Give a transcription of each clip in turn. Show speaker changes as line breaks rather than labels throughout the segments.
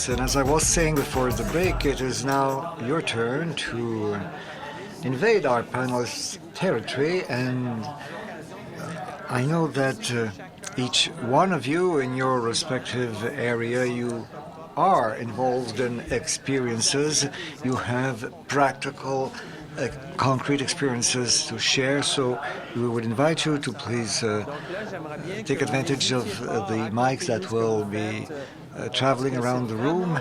Yes, and as I was saying before the break, it is now your turn to invade our panelists' territory, and I know that each one of you in your respective area, you are involved in experiences. You have practical, concrete experiences to share. So we would invite you to please take advantage of the mics that will be traveling around the room.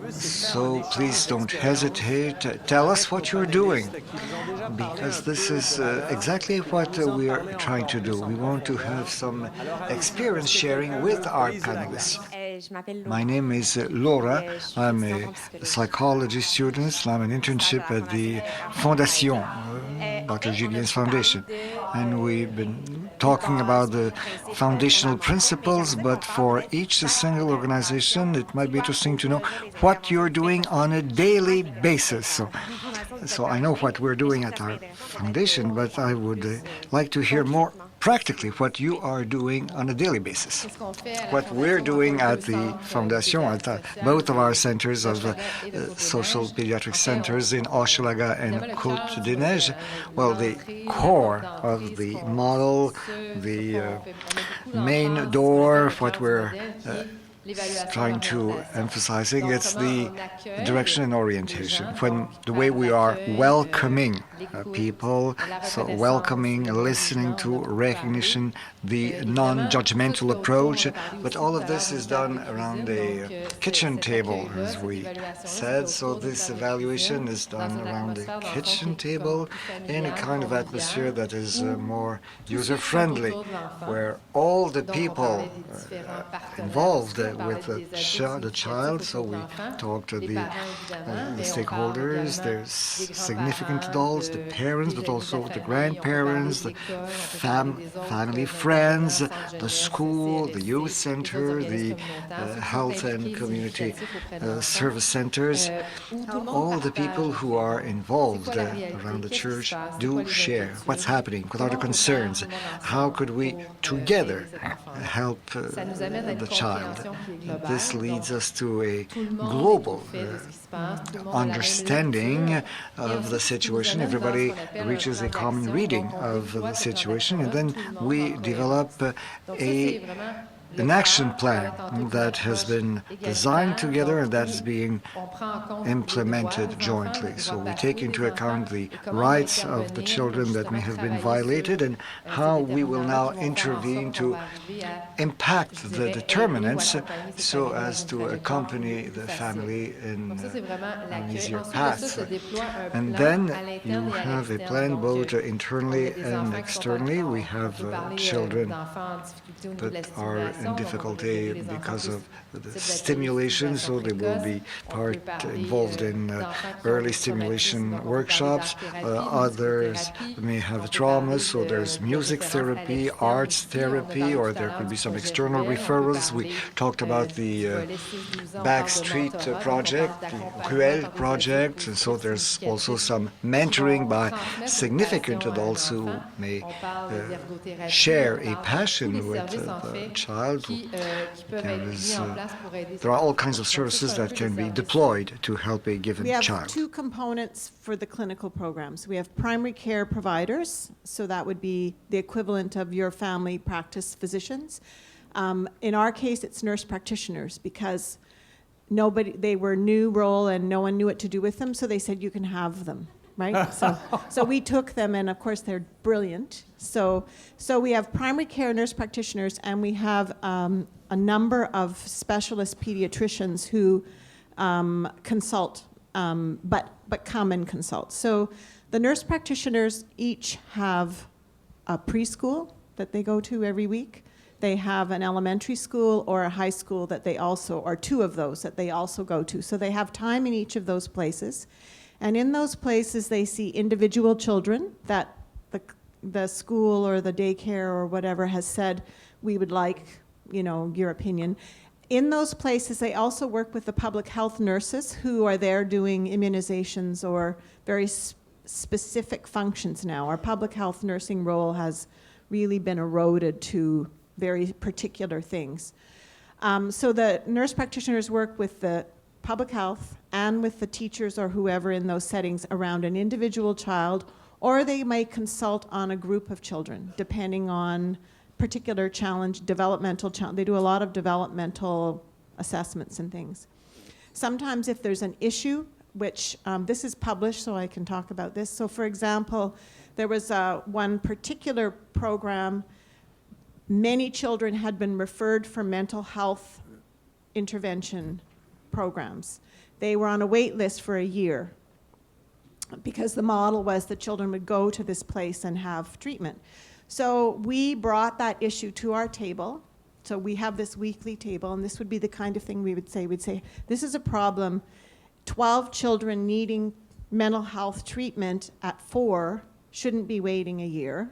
So please don't hesitate. Tell us what you're doing, because this is exactly what we are trying to do. We want to have some experience sharing with our panelists. My name is Laura. I'm a psychology student. I'm an internship at the Fondation, Dr. Julien's Foundation. And we've been talking about the foundational principles, but for each single organization, it might be interesting to know what you're doing on a daily basis. So I know what we're doing at our foundation, but I would like to hear more practically what you are doing on a daily basis. What we're doing at the Fondation, at both of our centers of social pediatric centers in Hochelaga and Côte-des-Neiges, well, the core of the model, the main door, what we're trying to emphasizing, it's the direction and orientation. When the way we are welcoming people, so welcoming, listening to, recognition, the non-judgmental approach, but all of this is done around a kitchen table, as we said. So this evaluation is done around the kitchen table in a kind of atmosphere that is more user-friendly, where all the people involved with the child, so we talk to the stakeholders, there's significant adults, the parents, but also the grandparents, the family, friends, the school, the youth center, the health and community service centers. All the people who are involved around the church do share what's happening, what are the concerns, how could we together help the child. This leads us to a global understanding of the situation. Everybody reaches a common reading of the situation, and then we develop an action plan that has been designed together and that is being implemented jointly. So we take into account the rights of the children that may have been violated and how we will now intervene to impact the determinants so as to accompany the family in an easier path. And then you have a plan both internally and externally. We have children that are in difficulty because of the stimulation, so they will be involved in early stimulation workshops. Others may have trauma, so there's music therapy, arts therapy, or there could be some external referrals. We talked about the Backstreet project, the Ruelle project, and so there's also some mentoring by significant adults who may share a passion with the child. There are all kinds of services that can be deployed to help a given child.
We have two components for the clinical programs. We have primary care providers, so that would be the equivalent of your family practice physicians. In our case, it's nurse practitioners because they were new role and no one knew what to do with them, so they said you can have them. Right? So we took them, and of course they're brilliant. So we have primary care nurse practitioners, and we have a number of specialist pediatricians who consult, but come and consult. So the nurse practitioners each have a preschool that they go to every week. They have an elementary school or a high school that they also, or two of those that they also go to. So they have time in each of those places. And in those places, they see individual children that the school or the daycare or whatever has said, we would like, your opinion. In those places, they also work with the public health nurses who are there doing immunizations or very specific functions now. Our public health nursing role has really been eroded to very particular things. So the nurse practitioners work with the public health and with the teachers or whoever in those settings around an individual child, or they might consult on a group of children, depending on particular challenge, developmental challenge. They do a lot of developmental assessments and things. Sometimes if there's an issue, which this is published, so I can talk about this. So for example, there was one particular program, many children had been referred for mental health intervention programs. They were on a wait list for a year because the model was the children would go to this place and have treatment. So we brought that issue to our table. So we have this weekly table, and this would be the kind of thing we would say. We'd say, this is a problem, 12 children needing mental health treatment at 4 shouldn't be waiting a year.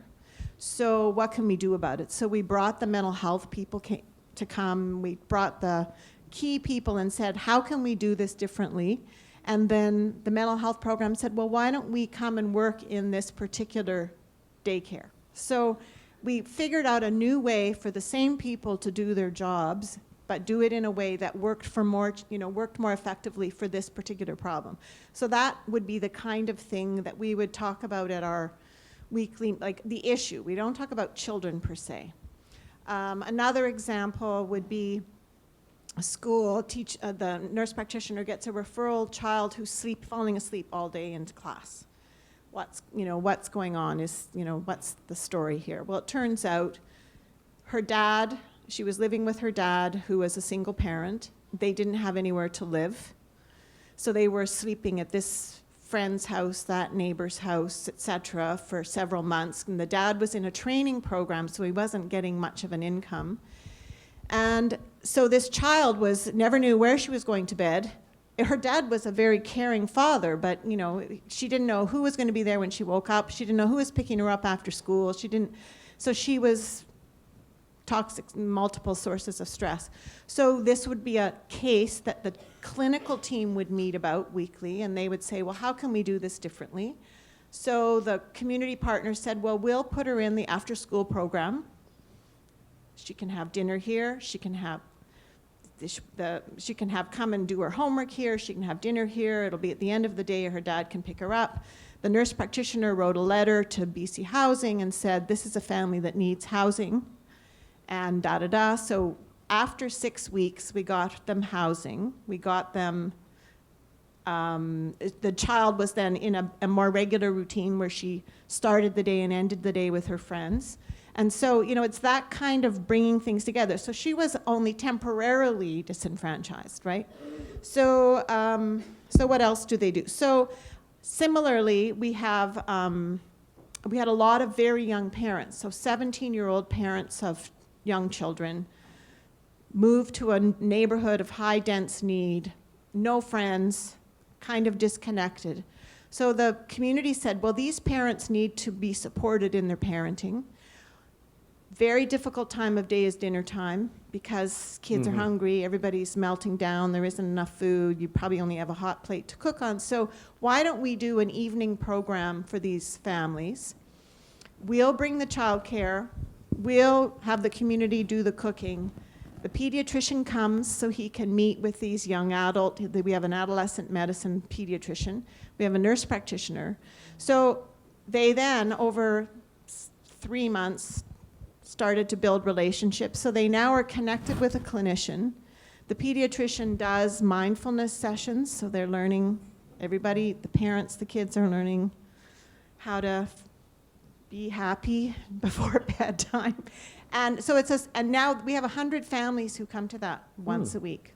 So what can we do about it? So we brought the mental health people to come. We brought the key people and said, how can we do this differently? And then the mental health program said, well, why don't we come and work in this particular daycare? So we figured out a new way for the same people to do their jobs, but do it in a way that worked more effectively for this particular problem. So that would be the kind of thing that we would talk about at our weekly, like the issue. We don't talk about children per se. Another example would be a school, the nurse practitioner gets a referral child who's falling asleep all day into class. What's going on what's the story here? Well, it turns out her dad, she was living with her dad, who was a single parent. They didn't have anywhere to live. So they were sleeping at this friend's house, that neighbor's house, etc., for several months. And the dad was in a training program, so he wasn't getting much of an income. And so this child never knew where she was going to bed. Her dad was a very caring father, but she didn't know who was going to be there when she woke up. She didn't know who was picking her up after school. So she was toxic, multiple sources of stress. So this would be a case that the clinical team would meet about weekly, and they would say, well, how can we do this differently? So the community partners said, well, we'll put her in the after-school program. She can have dinner here. She can have come and do her homework here. She can have dinner here. It'll be at the end of the day. Her dad can pick her up. The nurse practitioner wrote a letter to BC Housing and said, this is a family that needs housing, and da-da-da. So after 6 weeks, we got them housing. We got them, the child was then in a more regular routine where she started the day and ended the day with her friends. And so, it's that kind of bringing things together. So she was only temporarily disenfranchised, right? So, so what else do they do? So similarly, we had a lot of very young parents. So 17-year-old parents of young children moved to a neighborhood of high dense need, no friends, kind of disconnected. So the community said, well, these parents need to be supported in their parenting. Very difficult time of day is dinner time because kids are hungry, everybody's melting down, there isn't enough food, you probably only have a hot plate to cook on. So why don't we do an evening program for these families? We'll bring the childcare, we'll have the community do the cooking. The pediatrician comes so he can meet with these young adults. We have an adolescent medicine pediatrician. We have a nurse practitioner. So they then, over 3 months, started to build relationships. So they now are connected with a clinician. The pediatrician does mindfulness sessions, so they're learning, everybody, the parents, the kids are learning how to be happy before bedtime. And so and now we have 100 families who come to that once a week.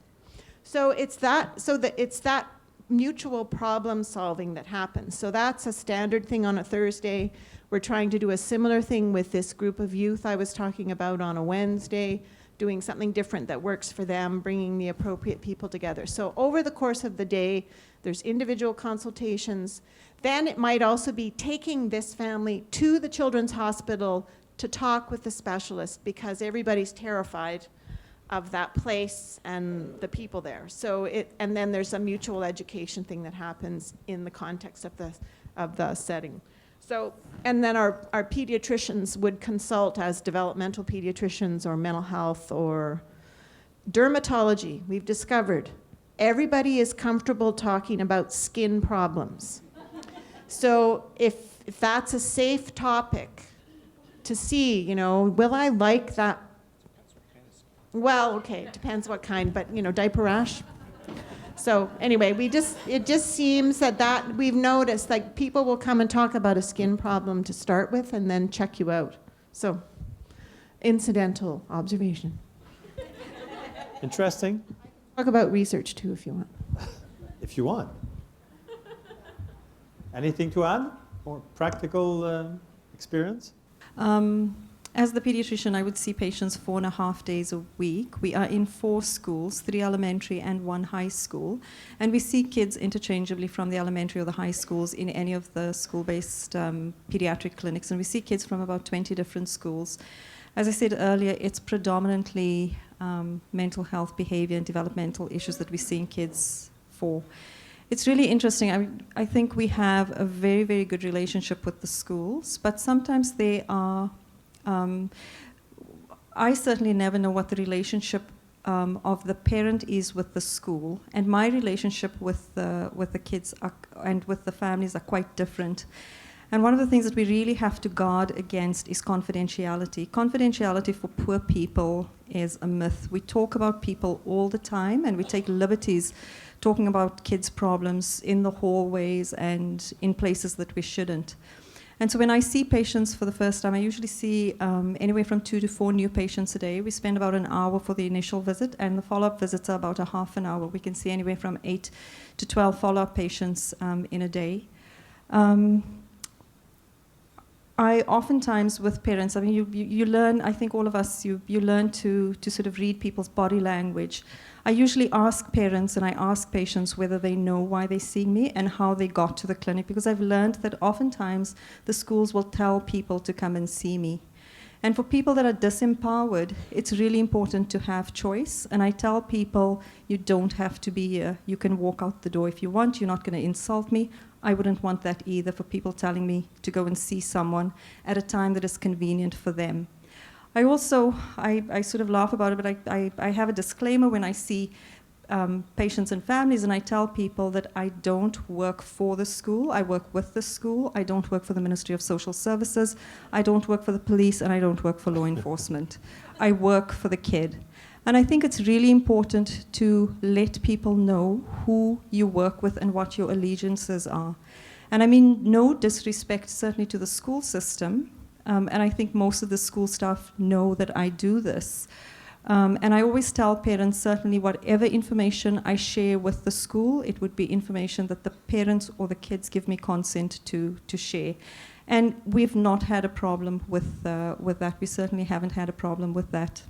So it's that mutual problem solving that happens. So that's a standard thing on a Thursday. We're trying to do a similar thing with this group of youth I was talking about on a Wednesday, doing something different that works for them, bringing the appropriate people together. So over the course of the day, there's individual consultations. Then it might also be taking this family to the children's hospital to talk with the specialist because everybody's terrified of that place and the people there. So and then there's a mutual education thing that happens in the context of the setting. So, and then our pediatricians would consult as developmental pediatricians or mental health or dermatology. We've discovered everybody is comfortable talking about skin problems. So if that's a safe topic to see, you know, will I like that? Well, okay, it depends what kind, but, you know, diaper rash. So anyway, it just seems that we've noticed, like, people will come and talk about a skin problem to start with and then check you out. So, incidental observation.
Interesting.
Talk about research too, if you want.
If you want. Anything to add? Or practical experience?
As the pediatrician, I would see patients 4.5 days a week. We are in 4 schools, 3 elementary and 1 high school. And we see kids interchangeably from the elementary or the high schools in any of the school-based pediatric clinics. And we see kids from about 20 different schools. As I said earlier, it's predominantly mental health, behavior, and developmental issues that we see in kids for. It's really interesting. I think we have a very, very good relationship with the schools, but sometimes they are... I certainly never know what the relationship of the parent is with the school, and my relationship with the kids and with the families are quite different. And one of the things that we really have to guard against is confidentiality. Confidentiality for poor people is a myth. We talk about people all the time, and we take liberties talking about kids' problems in the hallways and in places that we shouldn't. And so when I see patients for the first time, I usually see anywhere from 2 to 4 new patients a day. We spend about an hour for the initial visit, and the follow-up visits are about a half an hour. We can see anywhere from 8 to 12 follow-up patients in a day. I oftentimes with parents, I mean, you learn, I think all of us, you learn to sort of read people's body language. I usually ask parents and I ask patients whether they know why they're seeing me and how they got to the clinic, because I've learned that oftentimes the schools will tell people to come and see me. And for people that are disempowered, it's really important to have choice. And I tell people, you don't have to be here. You can walk out the door if you want. You're not going to insult me. I wouldn't want that either, for people telling me to go and see someone at a time that is convenient for them. I also, I sort of laugh about it, but I have a disclaimer when I see patients and families, and I tell people that I don't work for the school, I work with the school. I don't work for the Ministry of Social Services, I don't work for the police, and I don't work for law enforcement. I work for the kid. And I think it's really important to let people know who you work with and what your allegiances are. And I mean no disrespect certainly to the school system, and I think most of the school staff know that I do this. And I always tell parents, certainly whatever information I share with the school, it would be information that the parents or the kids give me consent to share. And we've not had a problem with that. We certainly haven't had a problem with that.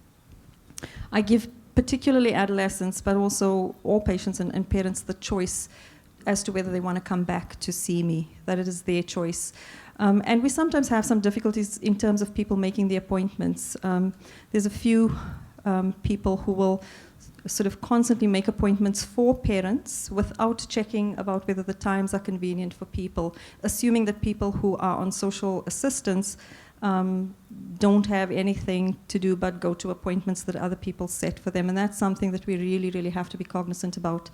I give particularly adolescents, but also all patients and parents, the choice as to whether they want to come back to see me, that it is their choice. And we sometimes have some difficulties in terms of people making the appointments. There's a few people who will sort of constantly make appointments for parents without checking about whether the times are convenient for people, assuming that people who are on social assistance don't have anything to do but go to appointments that other people set for them. And that's something that we really, really have to be cognizant about.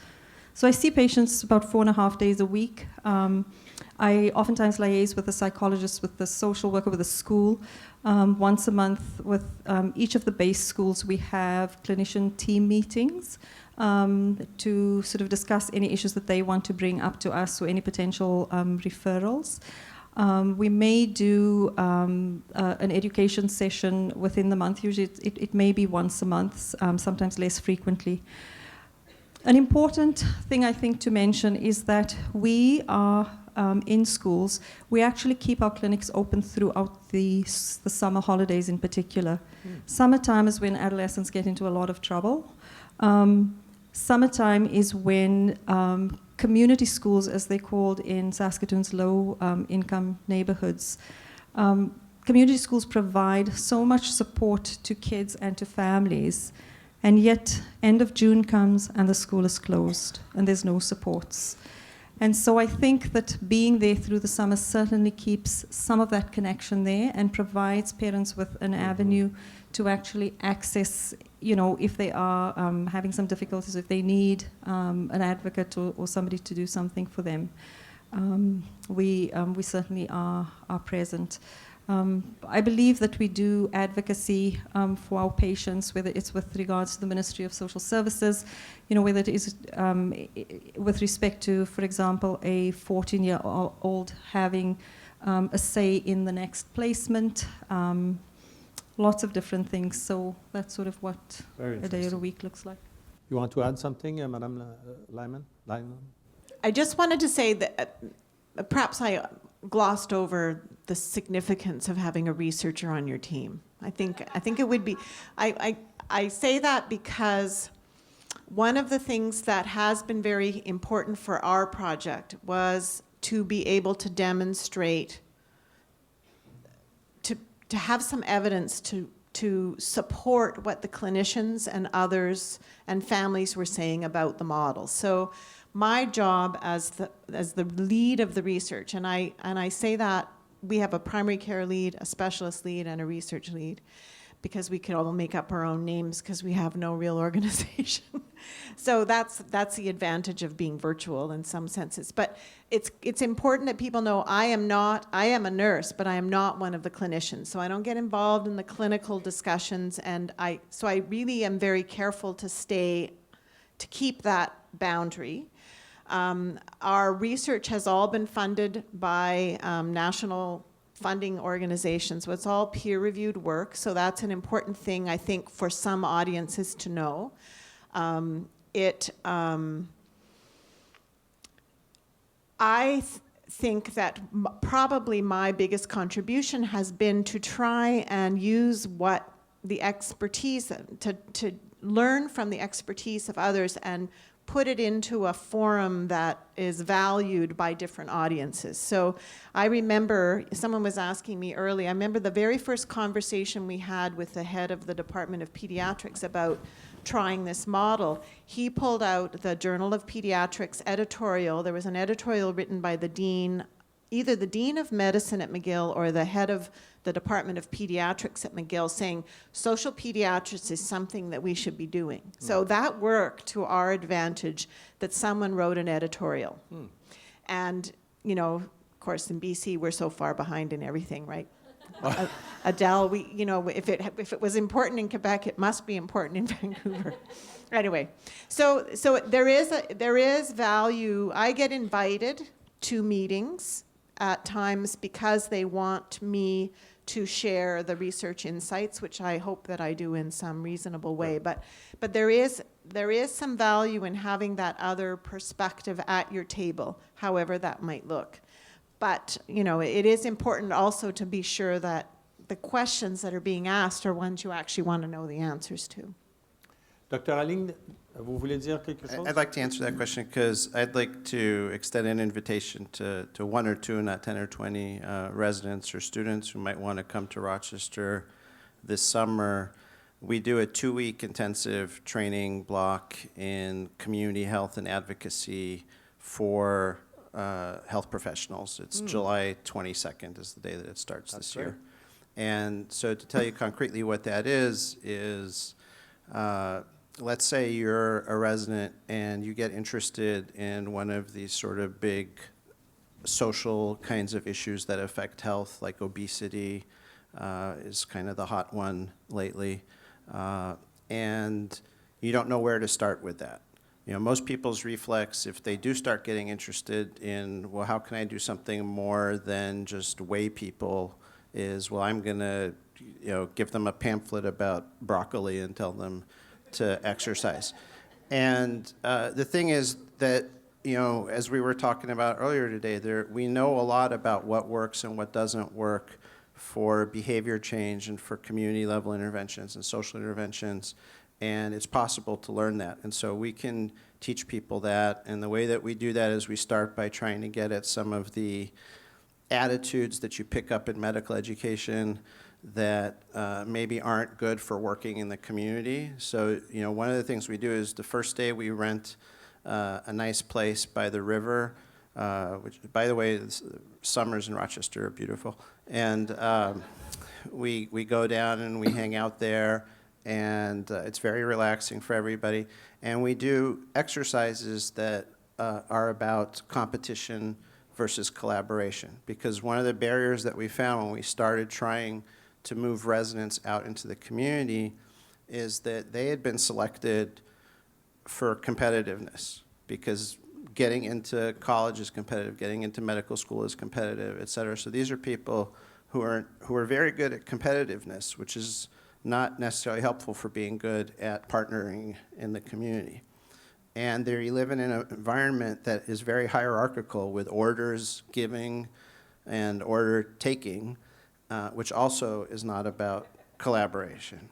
So I see patients about 4.5 days a week. I oftentimes liaise with the psychologist, with the social worker, with the school. Once a month with each of the base schools, we have clinician team meetings to sort of discuss any issues that they want to bring up to us or any potential referrals. We may do an education session within the month. Usually it may be once a month, sometimes less frequently. An important thing I think to mention is that we are in schools, we actually keep our clinics open throughout the summer holidays in particular. Summertime is when adolescents get into a lot of trouble. Summertime is when community schools, as they're called in Saskatoon's low-income neighborhoods, community schools provide so much support to kids and to families, and yet end of June comes and the school is closed and there's no supports. And so I think that being there through the summer certainly keeps some of that connection there and provides parents with an avenue to actually access, you know, if they are having some difficulties, if they need an advocate or somebody to do something for them. We certainly are present. I believe that we do advocacy for our patients, whether it's with regards to the Ministry of Social Services, you know, whether it is with respect to, for example, a 14-year-old having a say in the next placement, lots of different things. So that's sort of what a day or a week looks like.
You want to add something, Madame Lyman?
I just wanted to say that perhaps I glossed over the significance of having a researcher on your team. I think it would be, I say that because one of the things that has been very important for our project was to be able to demonstrate, to have some evidence to support what the clinicians and others and families were saying about the model. So my job as the lead of the research, and I say that we have a primary care lead, a specialist lead, and a research lead, because we could all make up our own names because we have no real organization. So that's the advantage of being virtual in some senses. But it's important that people know I am a nurse, but I am not one of the clinicians. So I don't get involved in the clinical discussions, and so I really am very careful to keep that boundary. Our research has all been funded by national funding organizations, so it's all peer-reviewed work, so that's an important thing, I think, for some audiences to know. I think that probably my biggest contribution has been to try and use what the expertise, to learn from the expertise of others and put it into a forum that is valued by different audiences. So I remember, someone was asking me early, I remember the very first conversation we had with the head of the Department of Pediatrics about trying this model. He pulled out the Journal of Pediatrics editorial. There was an editorial written by the dean, either the dean of medicine at McGill or the head of the Department of Pediatrics at McGill, saying social pediatrics is something that we should be doing. So that worked to our advantage that someone wrote an editorial. And, you know, of course, in BC, we're so far behind in everything, right? Adele, if it was important in Quebec, it must be important in Vancouver. Anyway, so there is value. I get invited to meetings at times because they want me to share the research insights, which I hope that I do in some reasonable way. But there is some value in having that other perspective at your table, however that might look. But, you know, it is important also to be sure that the questions that are being asked are ones you actually want to know the answers to.
Dr. Aling, vous voulez dire quelque chose?
I'd like to answer that question because I'd like to extend an invitation to one or two, not 10 or 20 residents or students who might want to come to Rochester this summer. We do a 2-week intensive training block in community health and advocacy for health professionals. It's July 22nd is the day that it starts this year. And so to tell you concretely what that is let's say you're a resident and you get interested in one of these sort of big social kinds of issues that affect health, like obesity is kind of the hot one lately, and you don't know where to start with that. You know, most people's reflex, if they do start getting interested in, well, how can I do something more than just weigh people, is, well, I'm going to, give them a pamphlet about broccoli and tell them to exercise. And the thing is that, as we were talking about earlier today, we know a lot about what works and what doesn't work for behavior change and for community level interventions and social interventions, and it's possible to learn that. And so we can teach people that, and the way that we do that is we start by trying to get at some of the attitudes that you pick up in medical education that maybe aren't good for working in the community. So, one of the things we do is the first day we rent a nice place by the river which, by the way, summers in Rochester are beautiful. And we go down and we hang out there, and it's very relaxing for everybody. And we do exercises that are about competition versus collaboration, because one of the barriers that we found when we started trying to move residents out into the community is that they had been selected for competitiveness, because getting into college is competitive, getting into medical school is competitive, et cetera. So these are people who are very good at competitiveness, which is not necessarily helpful for being good at partnering in the community. And they live in an environment that is very hierarchical, with orders giving and order taking, which also is not about collaboration.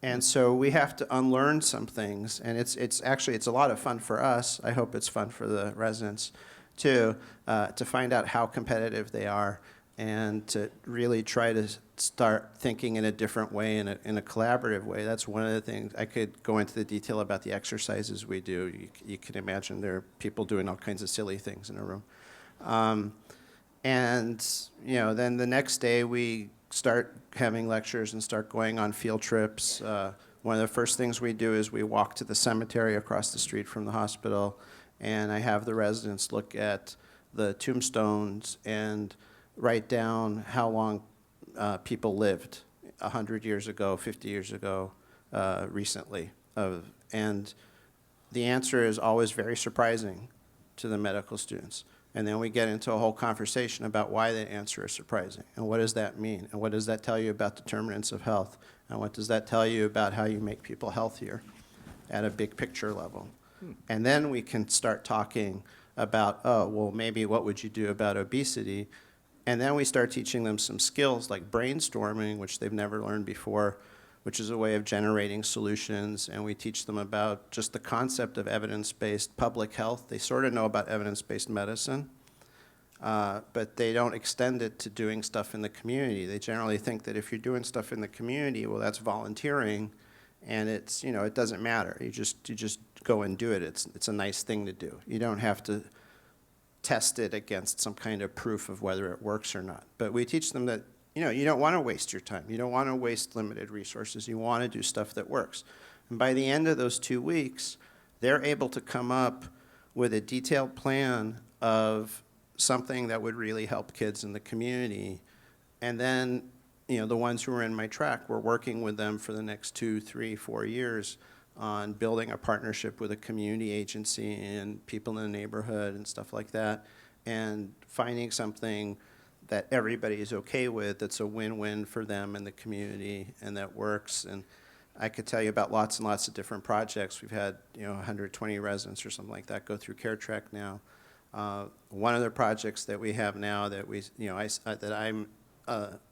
And so we have to unlearn some things, and it's actually a lot of fun for us. I hope it's fun for the residents too, to find out how competitive they are, and to really try to start thinking in a different way, in a collaborative way. That's one of the things. I could go into the detail about the exercises we do. You can imagine there are people doing all kinds of silly things in a room. And then the next day we start having lectures and start going on field trips. One of the first things we do is we walk to the cemetery across the street from the hospital, and I have the residents look at the tombstones and write down how long people lived 100 years ago, 50 years ago, recently. And the answer is always very surprising to the medical students. And then we get into a whole conversation about why that answer is surprising, and what does that mean, and what does that tell you about determinants of health, and what does that tell you about how you make people healthier at a big picture level. And then we can start talking about, oh, well, maybe what would you do about obesity? And then we start teaching them some skills like brainstorming, which they've never learned before, which is a way of generating solutions. And we teach them about just the concept of evidence-based public health. They sort of know about evidence-based medicine, but they don't extend it to doing stuff in the community. They generally think that if you're doing stuff in the community, well, that's volunteering, and it's, it doesn't matter. You just go and do it. It's a nice thing to do. You don't have to test it against some kind of proof of whether it works or not. But we teach them that, you don't want to waste your time. You don't want to waste limited resources. You want to do stuff that works. And by the end of those 2 weeks, they're able to come up with a detailed plan of something that would really help kids in the community. And then, the ones who are in my track, we're working with them for the next 2, 3, 4 years on building a partnership with a community agency and people in the neighborhood and stuff like that, and finding something that everybody is okay with, that's a win-win for them and the community, and that works. And I could tell you about lots and lots of different projects. We've had 120 residents or something like that go through CareTrack now. One of the projects that we have now that that I'm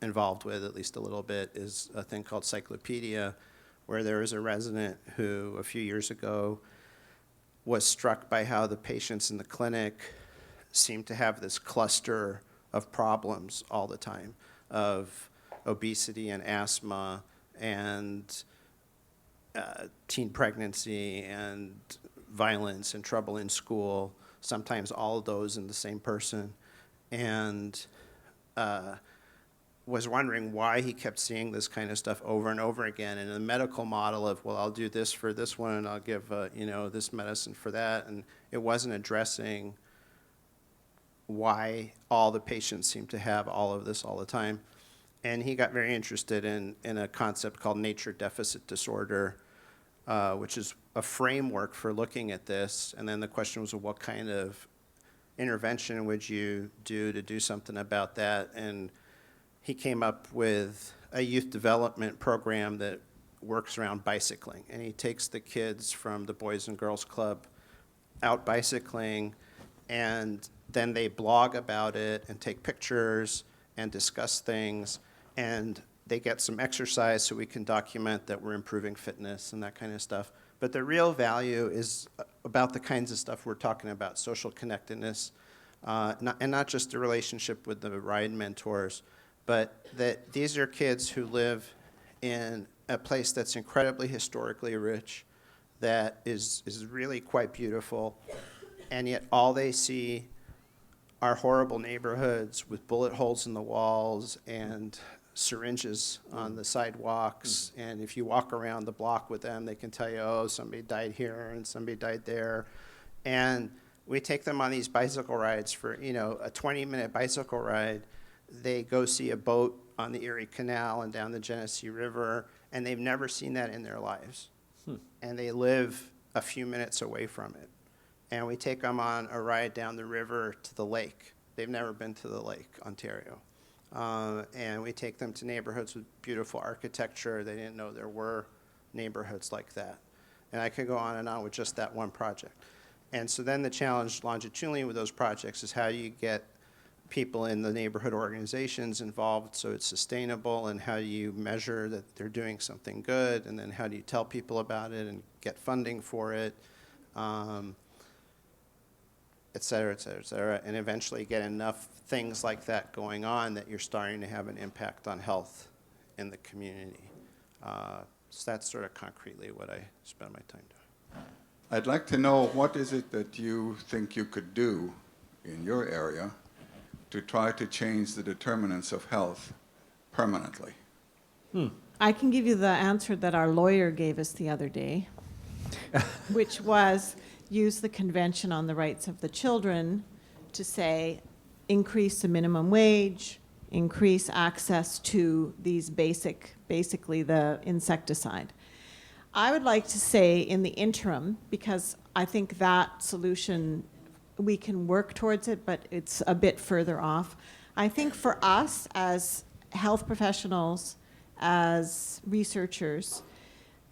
involved with at least a little bit is a thing called Cyclopedia, where there is a resident who a few years ago was struck by how the patients in the clinic seemed to have this cluster of problems all the time, of obesity and asthma and teen pregnancy and violence and trouble in school, sometimes all of those in the same person, and was wondering why he kept seeing this kind of stuff over and over again. And the medical model of, well, I'll do this for this one, and I'll give this medicine for that, and it wasn't addressing why all the patients seem to have all of this all the time. And he got very interested in a concept called nature deficit disorder, which is a framework for looking at this. And then the question was, well, what kind of intervention would you do to do something about that? And he came up with a youth development program that works around bicycling. And he takes the kids from the Boys and Girls Club out bicycling, and then they blog about it and take pictures and discuss things, and they get some exercise so we can document that we're improving fitness and that kind of stuff. But the real value is about the kinds of stuff we're talking about, social connectedness, and not just the relationship with the ride mentors, but that these are kids who live in a place that's incredibly historically rich, that is really quite beautiful, and yet all they see are horrible neighborhoods with bullet holes in the walls and syringes on the sidewalks. And if you walk around the block with them, they can tell you, oh, somebody died here and somebody died there. And we take them on these bicycle rides for, you know, a 20-minute bicycle ride. They go see a boat on the Erie Canal and down the Genesee River, and they've never seen that in their lives. And they live a few minutes away from it. And we take them on a ride down the river to the lake. They've never been to the lake, Ontario. And we take them to neighborhoods with beautiful architecture. They didn't know there were neighborhoods like that. And I could go on and on with just that one project. And so then the challenge longitudinally with those projects is how do you get people in the neighborhood organizations involved so it's sustainable, and how do you measure that they're doing something good, and then how do you tell people about it and get funding for it, et cetera, et cetera, et cetera, and eventually get enough things like that going on that you're starting to have an impact on health in the community. So that's sort of concretely what I spend my time doing.
I'd like to know, what is it that you think you could do in your area to try to change the determinants of health permanently?
I can give you the answer that our lawyer gave us the other day, which was use the Convention on the Rights of the Children to say, increase the minimum wage, increase access to these basically the insecticide. I would like to say in the interim, because I think that solution, we can work towards it, but it's a bit further off. I think for us as health professionals, as researchers,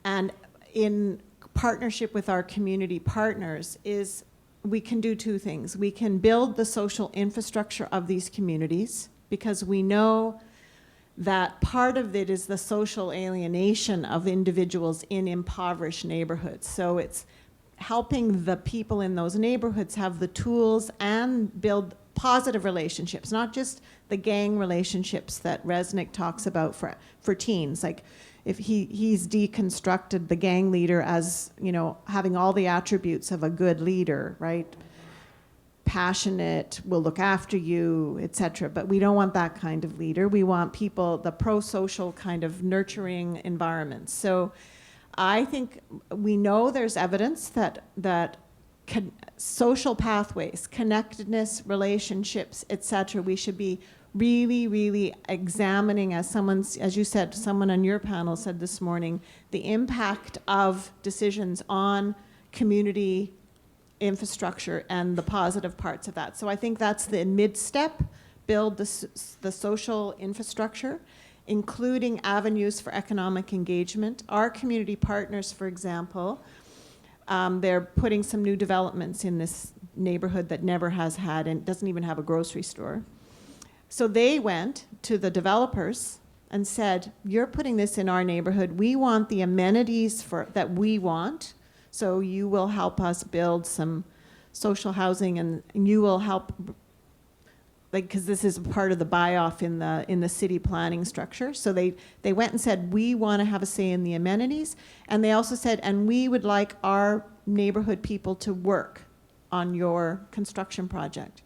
and in partnership with our community partners, is we can do two things. We can build the social infrastructure of these communities, because we know that part of it is the social alienation of individuals in impoverished neighborhoods. So it's helping the people in those neighborhoods have the tools and build positive relationships, not just the gang relationships that Resnick talks about for teens. Like, if he's deconstructed the gang leader as, you know, having all the attributes of a good leader, right? Passionate, will look after you, etc. But we don't want that kind of leader. We want people, the pro-social kind of nurturing environments. So I think we know there's evidence that social pathways, connectedness, relationships, etc. we should be really, really examining, as you said, someone on your panel said this morning, the impact of decisions on community infrastructure and the positive parts of that. So I think that's the mid-step, build the social infrastructure, including avenues for economic engagement. Our community partners, for example, they're putting some new developments in this neighborhood that never has had, and doesn't even have a grocery store. So they went to the developers and said, you're putting this in our neighborhood. We want the amenities that we want. So you will help us build some social housing, and you will help, like, because this is part of the buy-off in the city planning structure. So they went and said, we want to have a say in the amenities. And they also said, and we would like our neighborhood people to work on your construction project.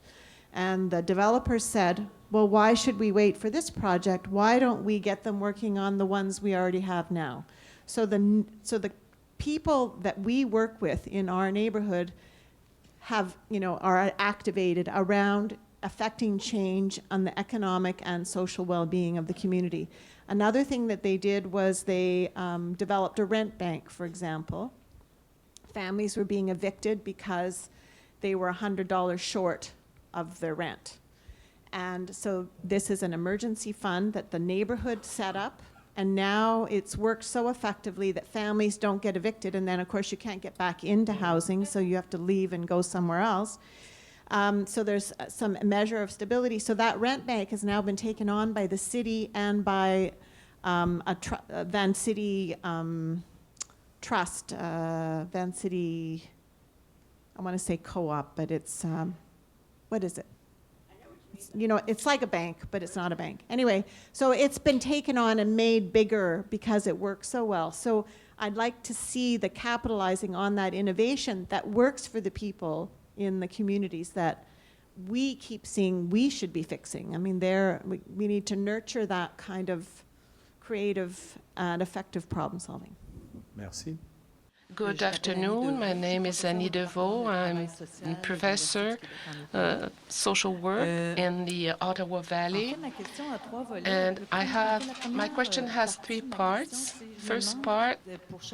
And the developers said, well, why should we wait for this project? Why don't we get them working on the ones we already have now? So the people that we work with in our neighborhood have, are activated around affecting change on the economic and social well-being of the community. Another thing that they did was they developed a rent bank, for example. Families were being evicted because they were $100 short of their rent. And so this is an emergency fund that the neighborhood set up, and now it's worked so effectively that families don't get evicted, and then of course you can't get back into housing, so you have to leave and go somewhere else. So there's some measure of stability. So that rent bank has now been taken on by the city and by Van City Trust, Van City, I want to say co-op, but it's, what is it? It's like a bank, but it's not a bank. Anyway, so it's been taken on and made bigger because it works so well. So I'd like to see the capitalizing on that innovation that works for the people in the communities that we keep seeing we should be fixing. I mean, we need to nurture that kind of creative and effective problem solving.
Merci.
Good afternoon. My name is Annie Deveau. I'm a professor, social work in the Ottawa Valley. And my question has three parts. First part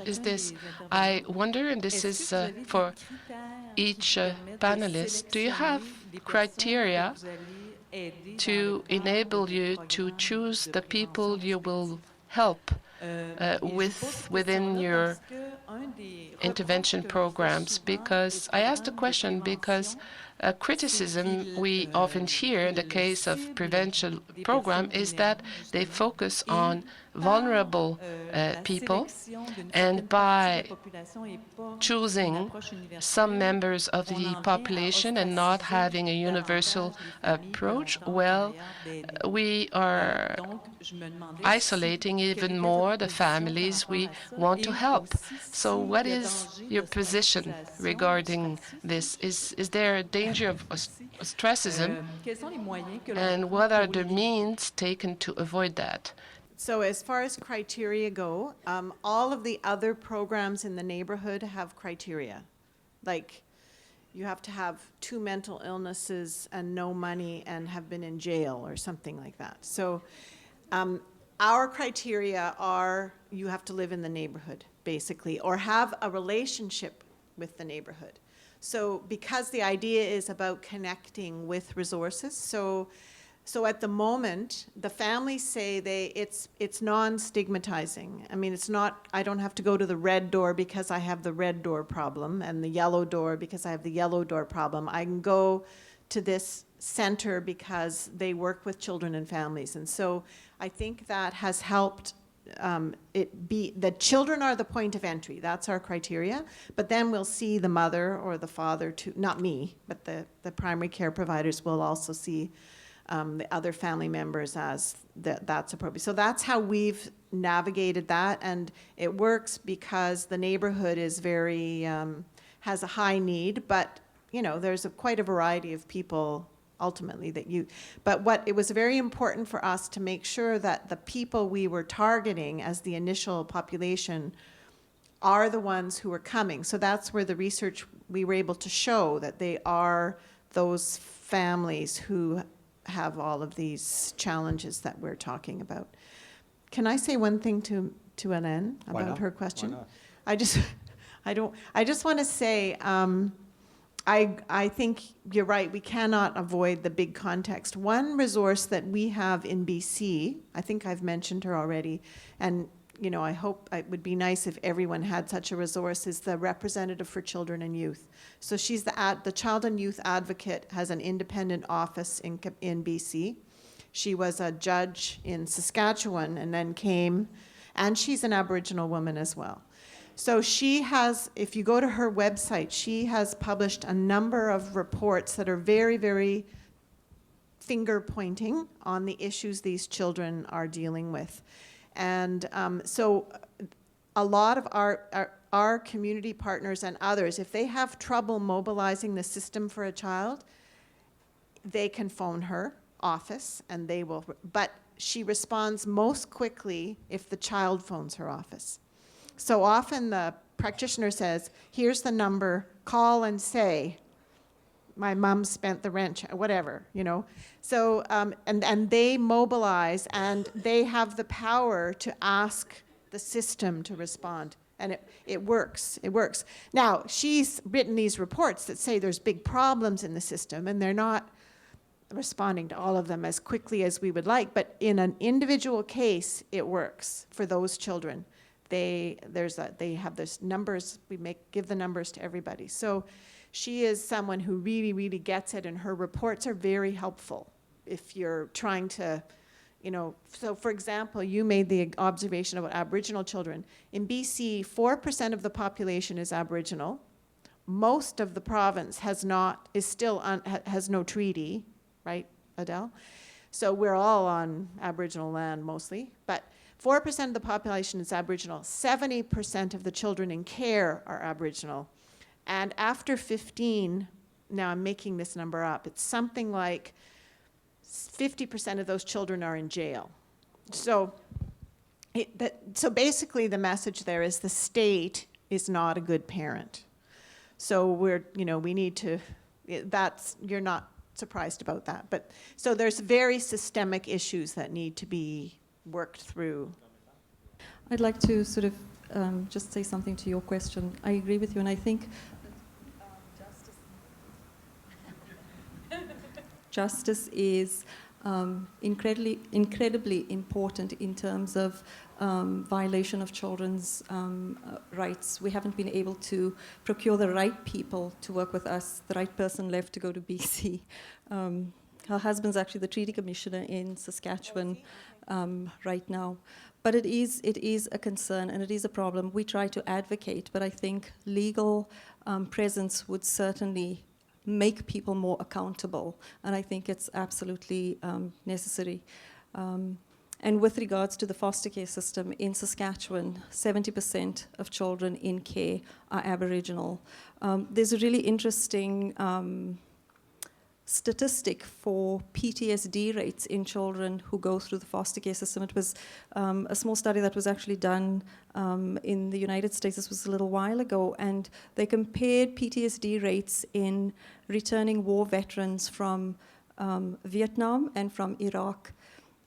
is this. I wonder, and this is for each panelist, do you have criteria to enable you to choose the people you will help within your intervention programs? Because I asked the question because a criticism we often hear in the case of prevention program is that they focus on vulnerable people, and by choosing some members of the population and not having a universal approach, well, we are isolating even more the families we want to help. So what is your position regarding this? Is there a danger of ostracism? And what are the means taken to avoid that?
So as far as criteria go, all of the other programs in the neighborhood have criteria. Like, you have to have 2 mental illnesses and no money and have been in jail or something like that. So our criteria are you have to live in the neighborhood, basically, or have a relationship with the neighborhood. So because the idea is about connecting with resources, so at the moment, the families say it's non-stigmatizing. I mean, it's not, I don't have to go to the red door because I have the red door problem and the yellow door because I have the yellow door problem. I can go to this center because they work with children and families. And so I think that has helped the children are the point of entry. That's our criteria. But then we'll see the mother or the father, not me, but the primary care providers will also see the other family members as that's appropriate. So that's how we've navigated that, and it works because the neighborhood is very, has a high need, but there's quite a variety of people ultimately but it was very important for us to make sure that the people we were targeting as the initial population are the ones who are coming. So that's where the research, we were able to show that they are those families who have all of these challenges that we're talking about. Can I say one thing to Hélène about her question?
Why not?
I just want to say, I think you're right, we cannot avoid the big context. One resource that we have in BC, I think I've mentioned her already, and I hope it would be nice if everyone had such a resource, is the representative for children and youth. So she's the child and youth advocate, has an independent office in BC. She was a judge in Saskatchewan and then came, and she's an Aboriginal woman as well. So she has, if you go to her website, she has published a number of reports that are very, very finger pointing on the issues these children are dealing with. And so a lot of our community partners and others, if they have trouble mobilizing the system for a child, they can phone her office and they will, but she responds most quickly if the child phones her office. So often the practitioner says, here's the number, call and say, my mom spent the rent, whatever, So, and they mobilize and they have the power to ask the system to respond. And it works, it works. Now, she's written these reports that say there's big problems in the system and they're not responding to all of them as quickly as we would like, but in an individual case, it works for those children. They have those numbers, give the numbers to everybody. So she is someone who really, really gets it, and her reports are very helpful if you're trying to, so for example, you made the observation about Aboriginal children. In BC, 4% of the population is Aboriginal. Most of the province has no treaty, right, Adele? So we're all on Aboriginal land mostly, but 4% of the population is Aboriginal. 70% of the children in care are Aboriginal. And after 15, now I'm making this number up, it's something like 50% of those children are in jail. So, so basically the message there is the state is not a good parent. So we need to, you're not surprised about that. But so there's very systemic issues that need to be worked through.
I'd like to sort of just say something to your question. I agree with you, and I think justice is incredibly important in terms of violation of children's rights. We haven't been able to procure the right people to work with us. The right person left to go to BC. Her husband's actually the treaty commissioner in Saskatchewan right now. But it is a concern and it is a problem. We try to advocate, but I think legal presence would certainly make people more accountable, and I think it's absolutely necessary. And with regards to the foster care system in Saskatchewan, 70% of children in care are Aboriginal. There's a really interesting statistic for PTSD rates in children who go through the foster care system. It was a small study that was actually done in the United States. This was a little while ago, and they compared PTSD rates in returning war veterans from Vietnam and from Iraq,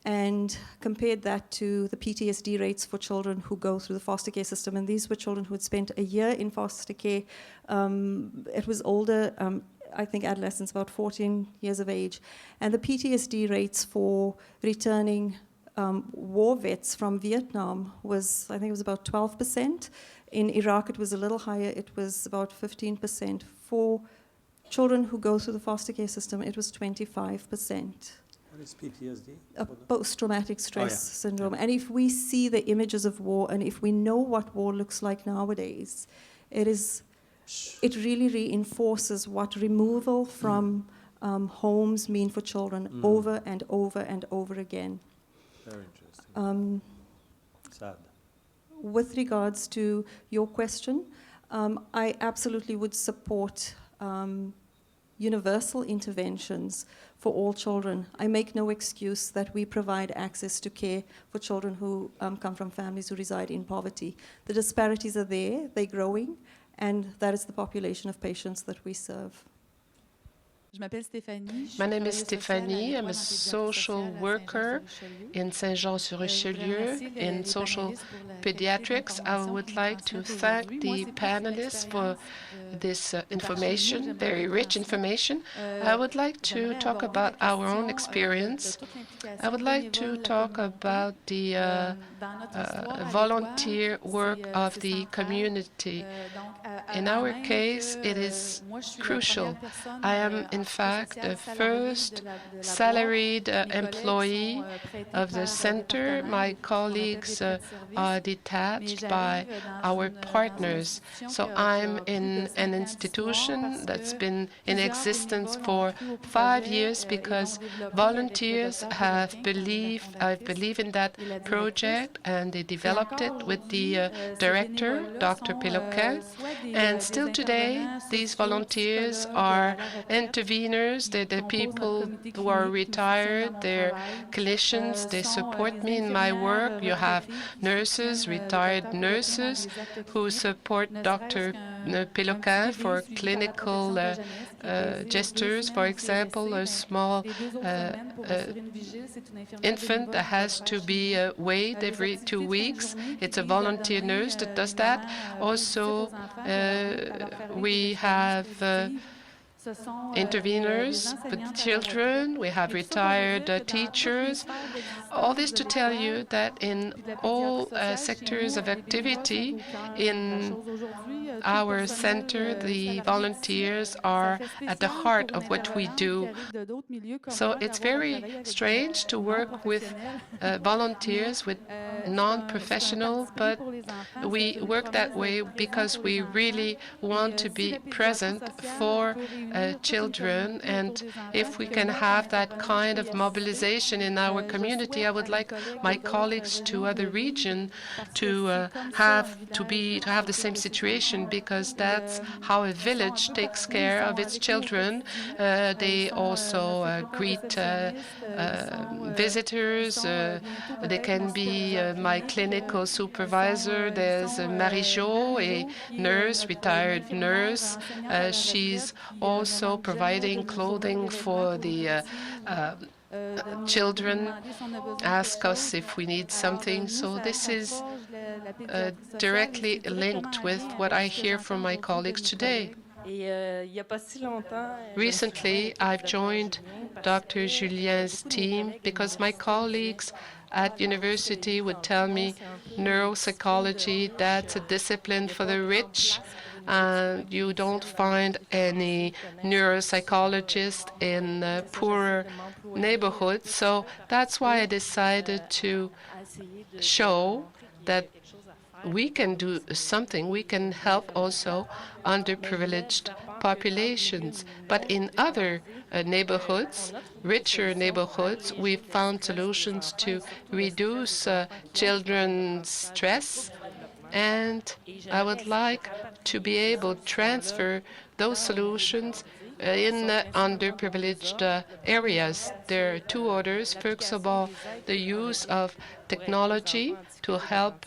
and compared that to the PTSD rates for children who go through the foster care system. And these were children who had spent a year in foster care. It was older, I think adolescents, about 14 years of age. And the PTSD rates for returning war vets from Vietnam was, I think it was about 12%. In Iraq, it was a little higher. It was about 15%. For children who go through the foster care system, it was 25%.
What is PTSD?
Post-traumatic stress syndrome. And if we see the images of war, and if we know what war looks like nowadays, it really reinforces what removal from homes mean for children over and over and over again.
Very interesting. Sad.
With regards to your question, I absolutely would support universal interventions for all children. I make no excuse that we provide access to care for children who come from families who reside in poverty. The disparities are there, they're growing, and that is the population of patients that we serve.
My name is Stéphanie. I'm a social worker in Saint-Jean-sur-Richelieu in social pediatrics. I would like to thank the panelists for this information, very rich information. I would like to talk about our own experience. I would like to talk about the volunteer work of the community. In our case, it is crucial. I am, in fact, the first salaried employee of the center. My colleagues are detached by our partners. So I'm in an institution that's been in existence for 5 years because volunteers have I believe in that project, and they developed it with the director, Dr. Péloquin. And still today, these volunteers are interveners. They're the people who are retired. They're clinicians. They support me in my work. You have nurses, retired nurses, who support Dr. Péloquin for clinical gestures. For example, a small infant that has to be weighed every 2 weeks. It's a volunteer nurse that does that. Also, we have interveners with children. We have retired teachers. All this to tell you that in all sectors of activity in our center, the volunteers are at the heart of what we do. So it's very strange to work with volunteers, with non-professional, but we work that way because we really want to be present for children. And if we can have that kind of mobilization in our community, I would like my colleagues to other regions to have the same situation children, because that's how a village takes care of its children. They also greet visitors. They can be my clinical supervisor. There's Marie-Jo, a nurse, retired nurse. She's also providing clothing for the children, ask us if we need something. So this is directly linked with what I hear from my colleagues today. Recently, I've joined Dr. Julien's team because my colleagues at university would tell me neuropsychology, that's a discipline for the rich. And you don't find any neuropsychologist in poorer neighborhoods. So that's why I decided to show that we can do something. We can help also underprivileged populations. But in other neighborhoods, richer neighborhoods, we found solutions to reduce children's stress. And I would like to be able to transfer those solutions in underprivileged areas. There are two orders. First of all, the use of technology to help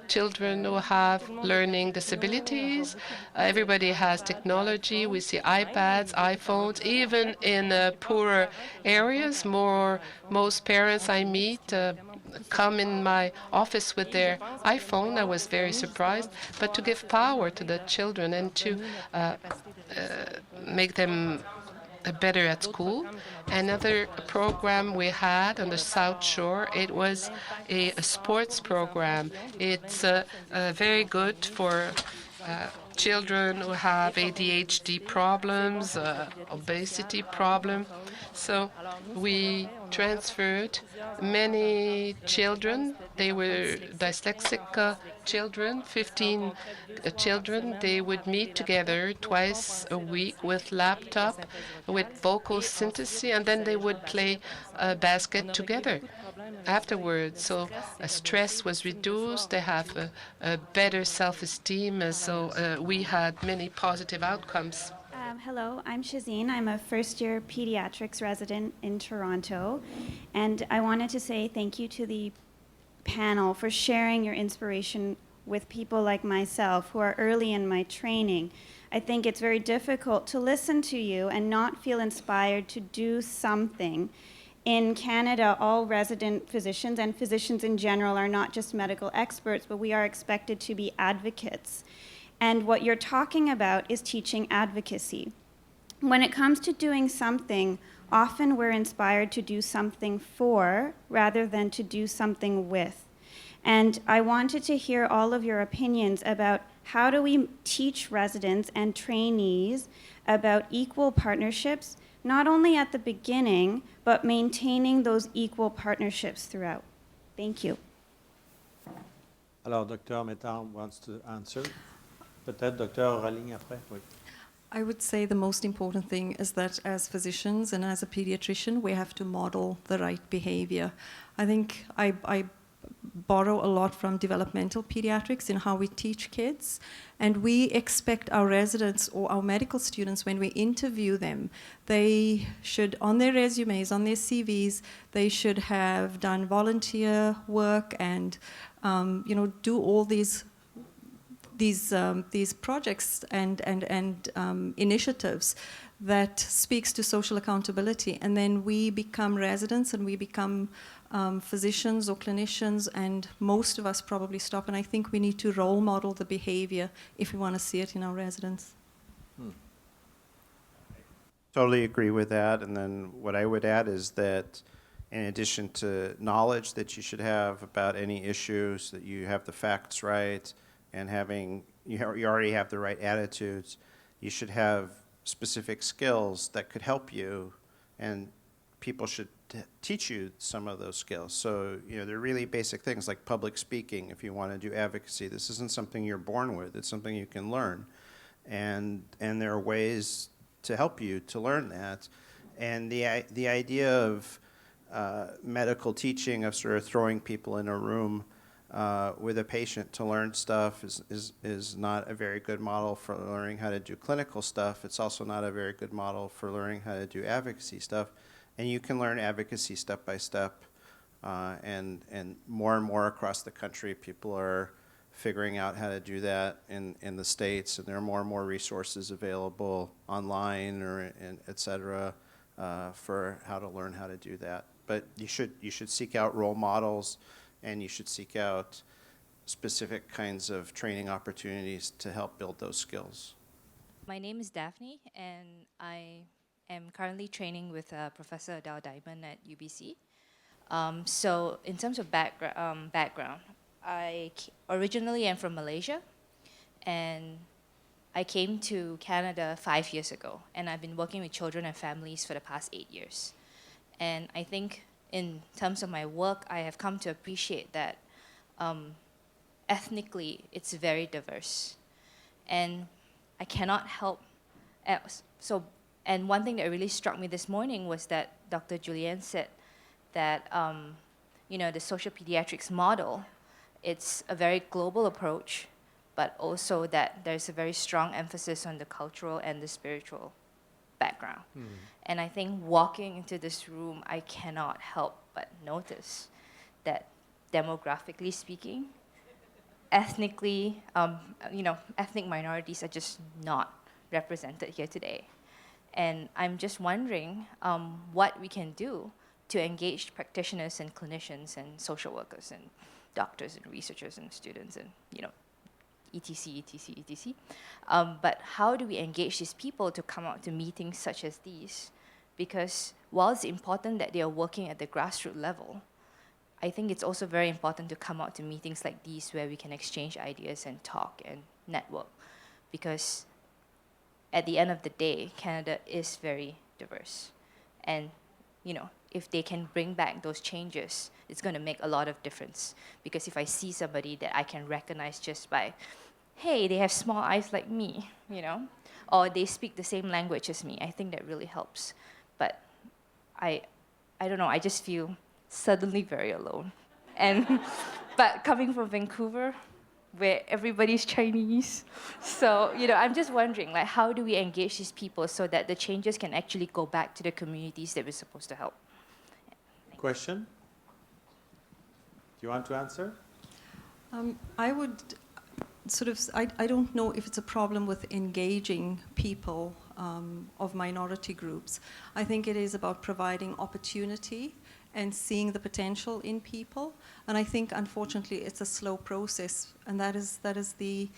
children who have learning disabilities. Everybody has technology. We see iPads, iPhones, even in poorer areas. Most parents I meet come in my office with their iPhone. I was very surprised. But to give power to the children and to make them better at school. Another program we had on the South Shore, it was a sports program. It's very good for children who have ADHD problems, obesity problem. So we transferred many children. They were dyslexic children, 15 children. They would meet together twice a week with laptop, with vocal synthesis, and then they would play basket together afterwards. So stress was reduced. They have a better self-esteem. So we had many positive outcomes.
Hello, I'm Shazine. I'm a first-year pediatrics resident in Toronto, and I wanted to say thank you to the panel for sharing your inspiration with people like myself who are early in my training. I think it's very difficult to listen to you and not feel inspired to do something. In Canada, all resident physicians and physicians in general are not just medical experts, but we are expected to be advocates. And what you're talking about is teaching advocacy. When it comes to doing something, often we're inspired to do something for rather than to do something with. And I wanted to hear all of your opinions about how do we teach residents and trainees about equal partnerships, not only at the beginning, but maintaining those equal partnerships throughout. Thank you.
Alors, Dr. Métan wants to answer. Peut-être Dr. Rolling après. Oui.
I would say the most important thing is that as physicians and as a pediatrician, we have to model the right behavior. I think I borrow a lot from developmental pediatrics in how we teach kids, and we expect our residents or our medical students, when we interview them, they should, on their resumes, on their CVs, they should have done volunteer work and do all these projects and initiatives that speaks to social accountability. And then we become residents and we become physicians or clinicians, and most of us probably stop. And I think we need to role model the behavior if we want to see it in our residents.
Totally agree with that. And then what I would add is that in addition to knowledge that you should have about any issues, that you have the facts right, and you already have the right attitudes, you should have specific skills that could help you, and people should teach you some of those skills. So, they're really basic things like public speaking. If you want to do advocacy, this isn't something you're born with. It's something you can learn. And there are ways to help you to learn that. And the idea of medical teaching, of sort of throwing people in a room with a patient to learn stuff is not a very good model for learning how to do clinical stuff. It's also not a very good model for learning how to do advocacy stuff. And you can learn advocacy step by step. And more across the country, people are figuring out how to do that in the States, and there are more resources available online or et cetera for how to learn how to do that. But you should seek out role models, and you should seek out specific kinds of training opportunities to help build those skills.
My name is Daphne, and I am currently training with Professor Adele Diamond at UBC. So in terms of background, I originally am from Malaysia, and I came to Canada 5 years ago, and I've been working with children and families for the past 8 years. And I think in terms of my work, I have come to appreciate that ethnically, it's very diverse. And I cannot help, and one thing that really struck me this morning was that Dr. Julianne said that, the social pediatrics model, it's a very global approach, but also that there's a very strong emphasis on the cultural and the spiritual background. And I think walking into this room, I cannot help but notice that demographically speaking, ethnically, ethnic minorities are just not represented here today. And I'm just wondering what we can do to engage practitioners and clinicians and social workers and doctors and researchers and students and, etc. But how do we engage these people to come out to meetings such as these? Because while it's important that they are working at the grassroots level, I think it's also very important to come out to meetings like these where we can exchange ideas and talk and network. Because at the end of the day, Canada is very diverse. And, if they can bring back those changes, it's going to make a lot of difference. Because if I see somebody that I can recognize just by, hey, they have small eyes like me, or they speak the same language as me, I think that really helps. But I don't know, I just feel suddenly very alone. And but coming from Vancouver, where everybody's Chinese, so I'm just wondering, how do we engage these people so that the changes can actually go back to the communities that we're supposed to help?
Question? Do you want to answer?
I would I don't know if it's a problem with engaging people of minority groups. I think it is about providing opportunity and seeing the potential in people. And I think, unfortunately, it's a slow process, and that is the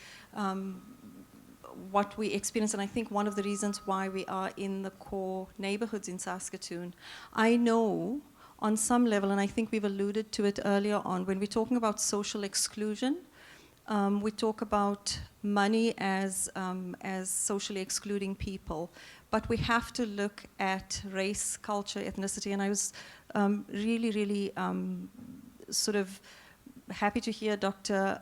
what we experience. And I think one of the reasons why we are in the core neighborhoods in Saskatoon, I know on some level, and I think we've alluded to it earlier on, when we're talking about social exclusion, we talk about money as socially excluding people, but we have to look at race, culture, ethnicity, and I was really sort of happy to hear Dr.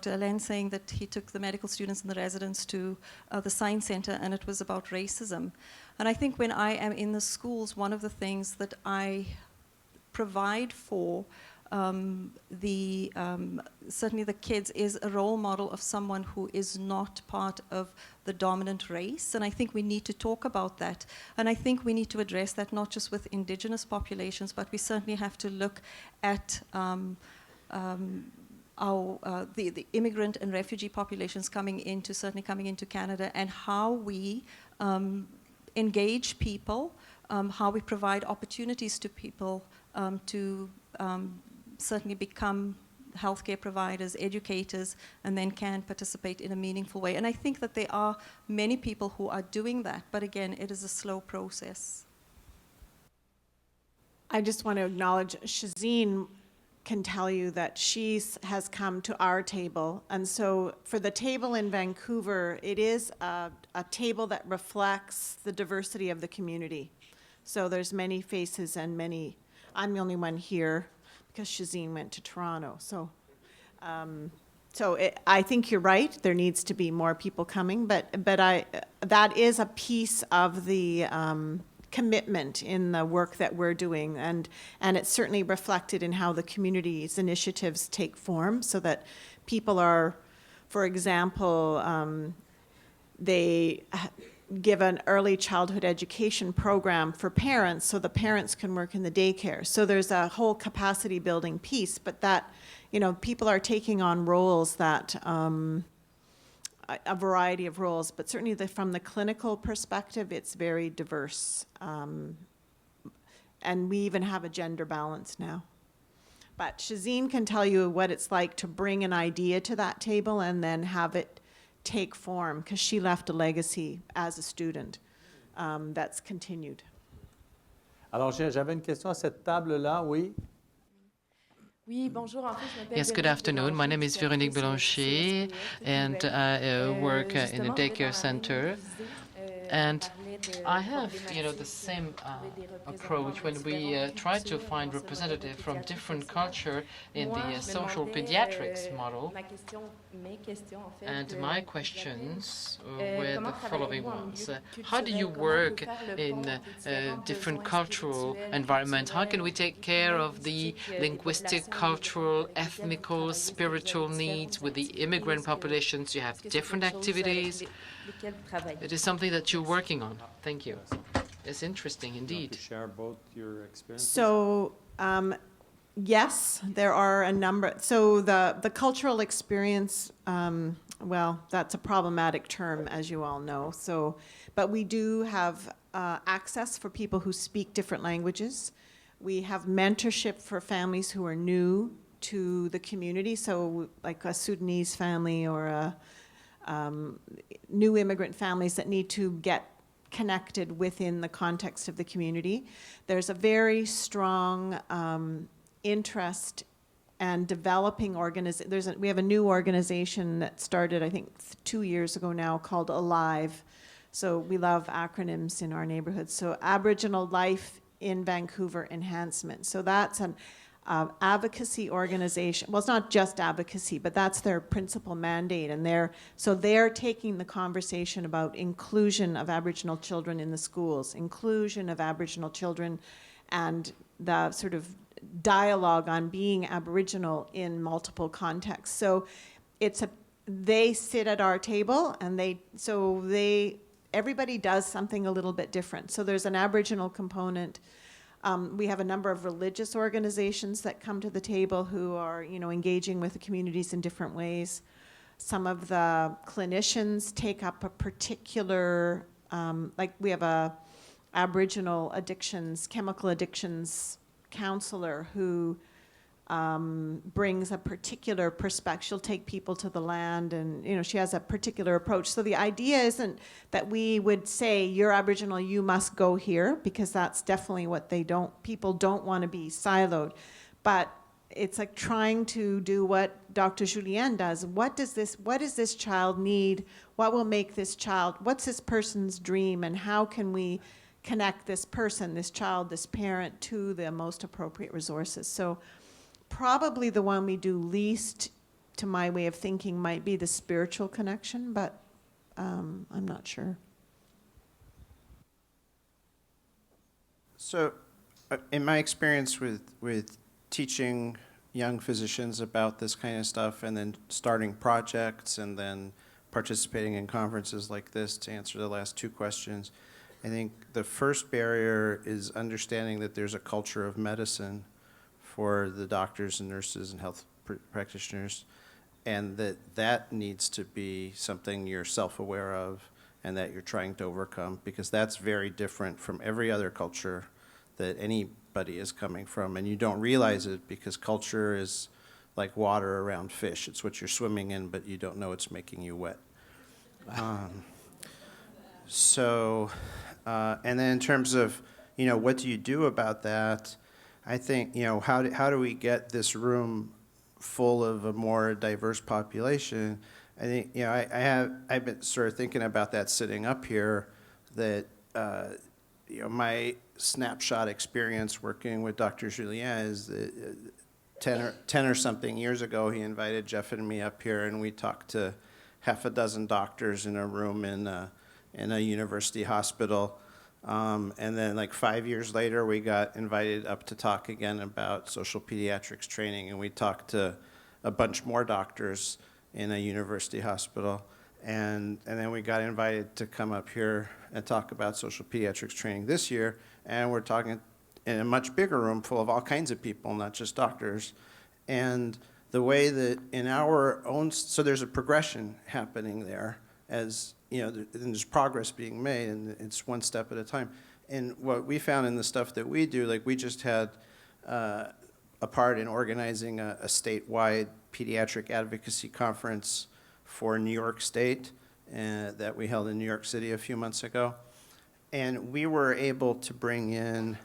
Alain saying that he took the medical students and the residents to the Science Center, and it was about racism. And I think when I am in the schools, one of the things that I provide for certainly the kids is a role model of someone who is not part of the dominant race, and I think we need to talk about that. And I think we need to address that not just with Indigenous populations, but we certainly have to look at the immigrant and refugee populations certainly coming into Canada, and how we engage people, how we provide opportunities to people to certainly become healthcare providers, educators, and then can participate in a meaningful way. And I think that there are many people who are doing that, but again, it is a slow process.
I just want to acknowledge Shazeen can tell you that she has come to our table. And so for the table in Vancouver, it is a table that reflects the diversity of the community. So there's many faces and I'm the only one here because Shazeen went to Toronto. So I think you're right. There needs to be more people coming, but that is a piece of the commitment in the work that we're doing, and it's certainly reflected in how the community's initiatives take form, so that people are, for example, they give an early childhood education program for parents so the parents can work in the daycare. So there's a whole capacity building piece, but that, you know, people are taking on roles that, a variety of roles, but certainly from the clinical perspective, it's very diverse. And we even have a gender balance now. But Shazine can tell you what it's like to bring an idea to that table and then have it take form, because she left a legacy as a student that's continued.
Alors, j'avais une question à cette table-là, oui.
Yes, good afternoon. My name is Véronique Bélanger, and I work in a daycare center. And I have, you know, the same approach when we try to find representatives from different culture in the social pediatrics model. And my questions were the following ones. How do you work in different cultural environments? How can we take care of the linguistic, cultural, ethnical, spiritual needs with the immigrant populations? You have different activities. It is something that you're working on. Thank you. It's interesting indeed.
To share both your experiences.
So, yes, there are a number. So the cultural experience, well, that's a problematic term, as you all know. So, but we do have access for people who speak different languages. We have mentorship for families who are new to the community. So like a Sudanese family or a new immigrant families that need to get connected within the context of the community. There's a very strong interest and developing we have a new organization that started, I think, 2 years ago now, called ALIVE. So we love acronyms in our neighborhood. So Aboriginal Life in Vancouver Enhancement. So that's an advocacy organization. Well, it's not just advocacy, but that's their principal mandate. And they're taking the conversation about inclusion of Aboriginal children in the schools, inclusion of Aboriginal children, and the sort of dialogue on being Aboriginal in multiple contexts. So they sit at our table, and everybody does something a little bit different. So there's an Aboriginal component. We have a number of religious organizations that come to the table who are, you know, engaging with the communities in different ways. Some of the clinicians take up a particular, like we have a Aboriginal chemical addictions counselor who brings a particular perspective. She'll take people to the land, and, you know, she has a particular approach. So the idea isn't that we would say, you're Aboriginal, you must go here, because that's definitely what people don't want to be siloed. But it's like trying to do what Dr. Julien does. What does this child need? What will make this child, what's this person's dream, and how can we connect this person, this child, this parent to the most appropriate resources? So probably the one we do least, to my way of thinking, might be the spiritual connection, but I'm not sure.
So, in my experience with teaching young physicians about this kind of stuff, and then starting projects, and then participating in conferences like this, to answer the last two questions, I think the first barrier is understanding that there's a culture of medicine for the doctors and nurses and health practitioners, and that needs to be something you're self-aware of and that you're trying to overcome, because that's very different from every other culture that anybody is coming from, and you don't realize it because culture is like water around fish. It's what you're swimming in, but you don't know it's making you wet. And then in terms of, you know, what do you do about that? I think, you know, how do we get this room full of a more diverse population? I think, you know, I've been sort of thinking about that sitting up here, that, you know, my snapshot experience working with Dr. Julien is that 10 or something years ago, he invited Jeff and me up here, and we talked to half a dozen doctors in a room in a university hospital And then like 5 years later, we got invited up to talk again about social pediatrics training, and we talked to a bunch more doctors in a university hospital. And then we got invited to come up here and talk about social pediatrics training this year, and we're talking in a much bigger room full of all kinds of people, not just doctors. And the way that in our own, so there's a progression happening there as, you know, there's progress being made, and it's one step at a time. And what we found in the stuff that we do, like we just had a part in organizing a statewide pediatric advocacy conference for New York State that we held in New York City a few months ago. And we were able to bring in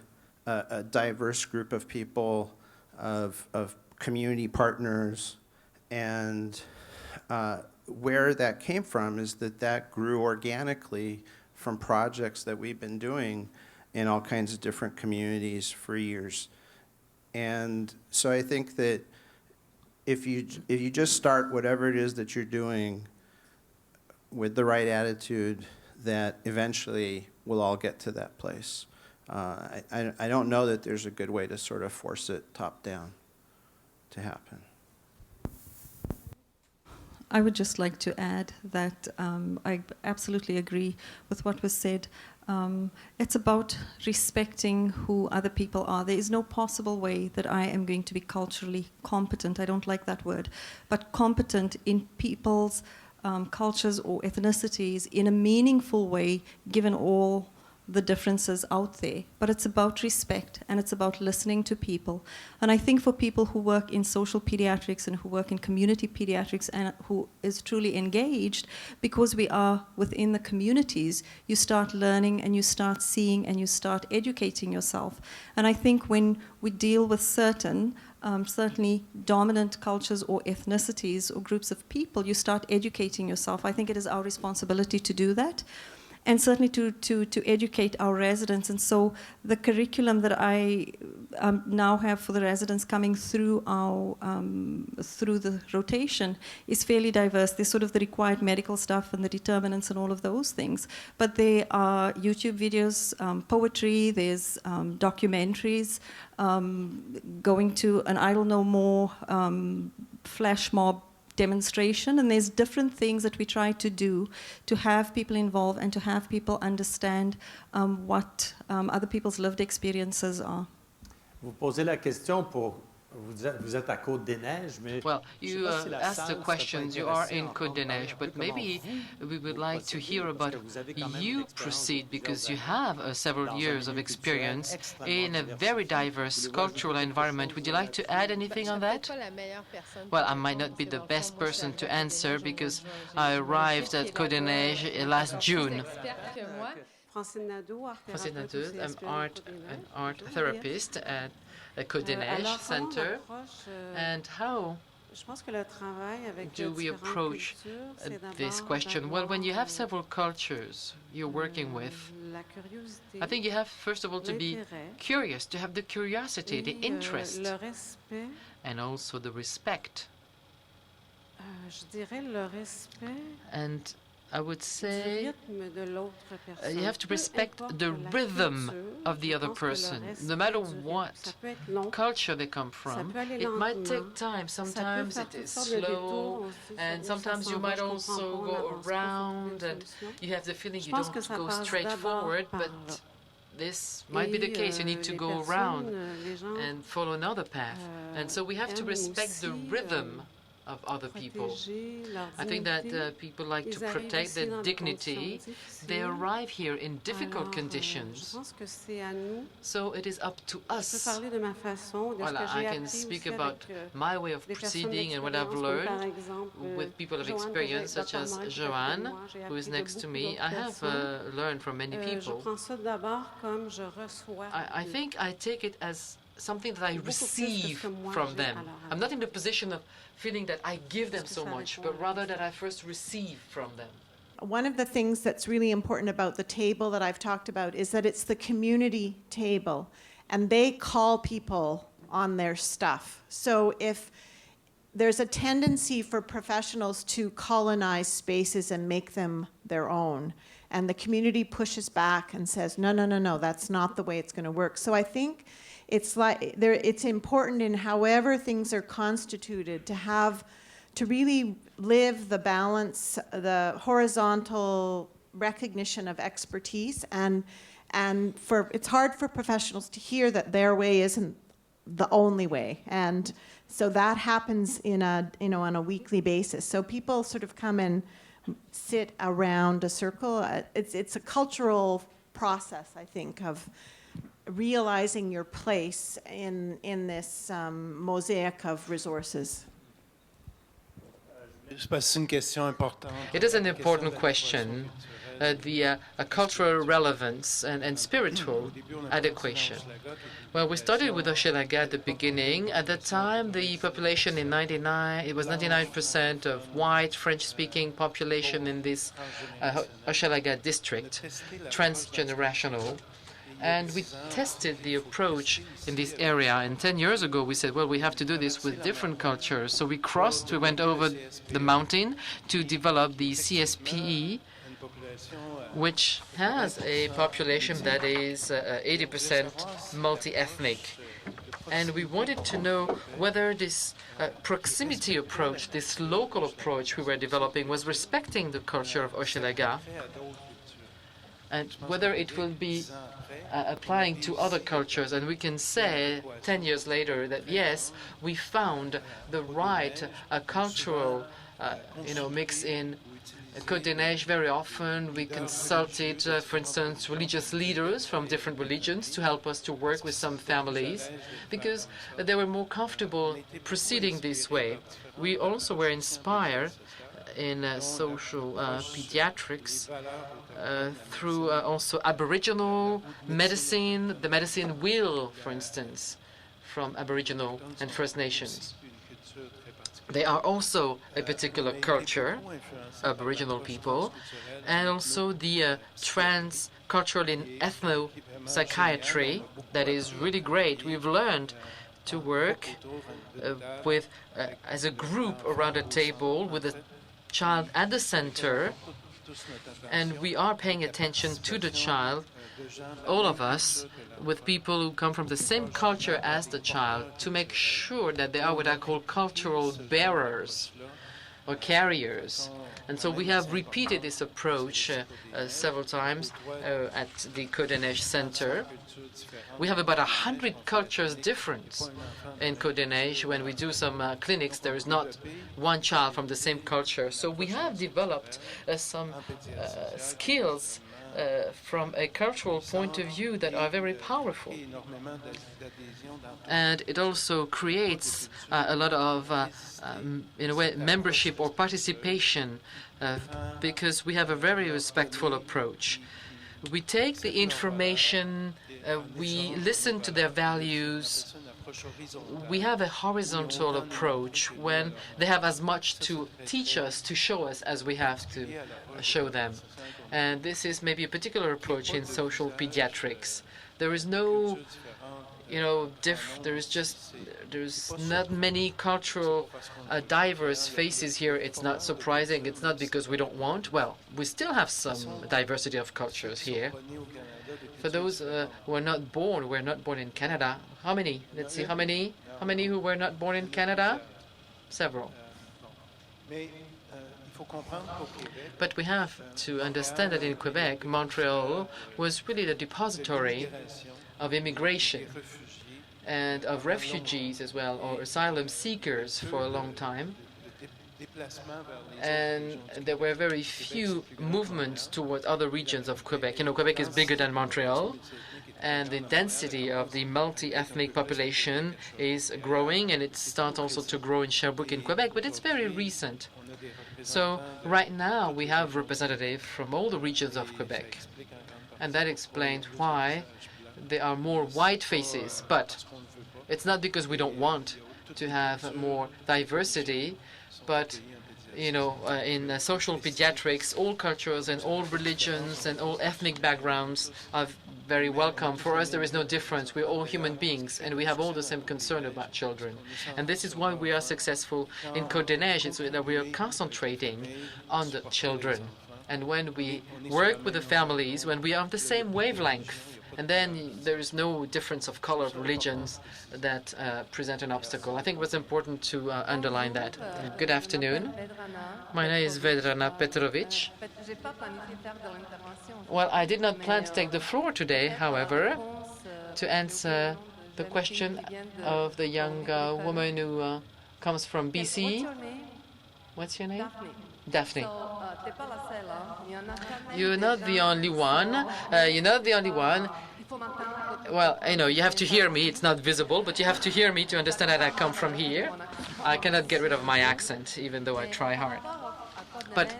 a diverse group of people, of community partners, and where that came from is that grew organically from projects that we've been doing in all kinds of different communities for years. And so I think that if you just start whatever it is that you're doing with the right attitude, that eventually we'll all get to that place. I don't know that there's a good way to sort of force it top down to happen.
I would just like to add that I absolutely agree with what was said. It's about respecting who other people are. There is no possible way that I am going to be culturally competent. I don't like that word, but competent in people's cultures or ethnicities in a meaningful way, given all the differences out there. But it's about respect, and it's about listening to people. And I think for people who work in social pediatrics and who work in community pediatrics and who is truly engaged, because we are within the communities, you start learning and you start seeing and you start educating yourself. And I think when we deal with certain certainly dominant cultures or ethnicities or groups of people, you start educating yourself. I think it is our responsibility to do that, and certainly to educate our residents. And so the curriculum that I now have for the residents coming through our through the rotation is fairly diverse. There's sort of the required medical stuff and the determinants and all of those things. But there are YouTube videos, poetry, there's documentaries, going to an I Don't Know More flash mob demonstration, and there's different things that we try to do to have people involved and to have people understand what other people's lived experiences are.
Vous posez la question pour... Vous êtes à Côte-des-Neiges, mais...
Well, you asked the questions. You are in Côte-des-Neiges, but maybe we would like to hear about you proceed, because you have several years of experience in a very diverse cultural environment. Would you like to add anything on that? Well, I might not be the best person to answer because I arrived at Côte-des-Neiges last June. Francine Nadeau, I'm an art therapist at the Côte-des-Neiges Center. And how do we approach this question? Well, when you have several cultures you're working with, I think you have, first of all, to be curious, to have the curiosity, the interest, and also the respect. And I would say you have to respect the rhythm of the other person, no matter what culture they come from. It might take time. Sometimes it is slow, and sometimes you might also go around, and you have the feeling you don't go straight forward, but this might be the case. You need to go around and follow another path. And so we have to respect the rhythm of other people. I think that people like to protect their dignity. They arrive here in difficult conditions. So it is up to us. Well, I can speak about my way of proceeding and what I've learned with people of experience, such as Joanne, who is next to me. I have learned from many people. I think I take it as something that I receive from them. I'm not in the position of feeling that I give them so much, but rather that I first receive from them.
One of the things that's really important about the table that I've talked about is that it's the community table, and they call people on their stuff. So if there's a tendency for professionals to colonize spaces and make them their own, and the community pushes back and says, no, no, no, no, that's not the way it's going to work. So I think it's like it's important in however things are constituted to really live the balance, the horizontal recognition of expertise, and it's hard for professionals to hear that their way isn't the only way, and so that happens on a weekly basis. So people sort of come and sit around a circle. It's a cultural process, I think, of realizing your place in this mosaic of resources.
It is an important question, the cultural relevance and spiritual adequation. Well, we started with Hochelaga at the beginning. At the time, the population it was 99% of white French-speaking population in this Hochelaga district, transgenerational. And we tested the approach in this area. And 10 years ago, we said, well, we have to do this with different cultures. So we went over the mountain to develop the CSPE, which has a population that is 80% multi-ethnic. And we wanted to know whether this proximity approach, this local approach we were developing, was respecting the culture of Hochelaga, and whether it will be applying to other cultures. And we can say 10 years later that yes, we found the right cultural mix in Côte des Neiges. Very often we consulted, for instance, religious leaders from different religions to help us to work with some families because they were more comfortable proceeding this way. We also were inspired in social pediatrics through also Aboriginal medicine, the medicine wheel, for instance, from Aboriginal and First Nations. They are also a particular culture, Aboriginal people, and also the trans-cultural in ethno-psychiatry that is really great. We've learned to work with as a group around a table with a child at the center, and we are paying attention to the child, all of us, with people who come from the same culture as the child, to make sure that they are what I call cultural bearers or carriers. And so we have repeated this approach several times at the Côte des Neiges Center. We have about 100 cultures difference in Côte des Neiges. When we do some clinics, there is not one child from the same culture. So we have developed some skills from a cultural point of view that are very powerful. And it also creates a lot of, in a way, membership or participation because we have a very respectful approach. We take the information, we listen to their values. We have a horizontal approach when they have as much to teach us, to show us, as we have to show them. And this is maybe a particular approach in social pediatrics. There is no, there's not many cultural diverse faces here. It's not surprising. It's not because we don't want. Well, we still have some diversity of cultures here. For those who are not born, we're not born in Canada. How many? Let's see, how many who were not born in Canada? Several. But we have to understand that in Quebec, Montreal was really the depository of immigration and of refugees as well, or asylum seekers for a long time. And there were very few movements toward other regions of Quebec. Quebec is bigger than Montreal, and the density of the multi-ethnic population is growing, and it starts also to grow in Sherbrooke in Quebec, but it's very recent. So right now we have representatives from all the regions of Quebec, and that explains why there are more white faces. But it's not because we don't want to have more diversity, but in social pediatrics, all cultures and all religions and all ethnic backgrounds are very welcome. For us, there is no difference. We're all human beings, and we have all the same concern about children. And this is why we are successful in Côte des Neiges. It's that we are concentrating on the children. And when we work with the families, when we are on the same wavelength, and then there is no difference of color, of religions that present an obstacle. I think it was important to underline that. Good afternoon. My name is Vedrana Petrovic. Well, I did not plan to take the floor today, however, to answer the question of the young woman who comes from BC. What's your name? Daphne. You're not the only one. You're not the only one. Well, I know, you have to hear me. It's not visible, but you have to hear me to understand that I come from here. I cannot get rid of my accent, even though I try hard. But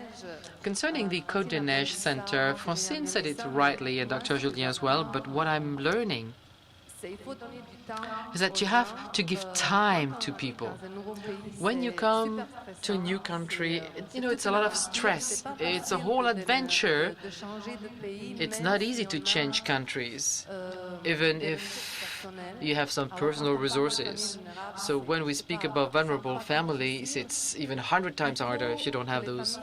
concerning the Côte des Neiges Center, Francine said it rightly, and Dr. Julien as well, but what I'm learning is that you have to give time to people. When you come to a new country, it's a lot of stress. It's a whole adventure. It's not easy to change countries, even if you have some personal resources. So when we speak about vulnerable families, it's even 100 times harder if you don't have those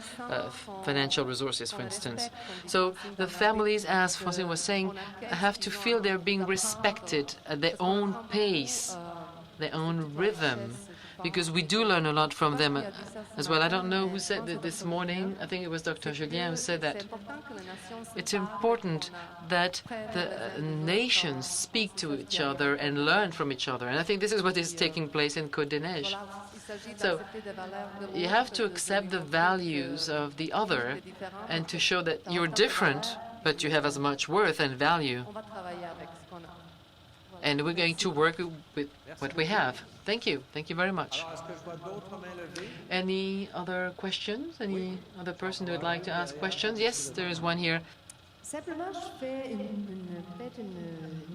financial resources, for instance. So the families, as Francine was saying, have to feel they're being respected at their own pace, their own rhythm, because we do learn a lot from them as well. I don't know who said that this morning. I think it was Dr. Julien who said that it's important that the nations speak to each other and learn from each other. And I think this is what is taking place in Côte des Neiges. So you have to accept the values of the other and to show that you're different, but you have as much worth and value. And we're going to work with what we have. Thank you. Thank you very much. Any other questions? Any other person who would like to ask questions? Yes, there is one here.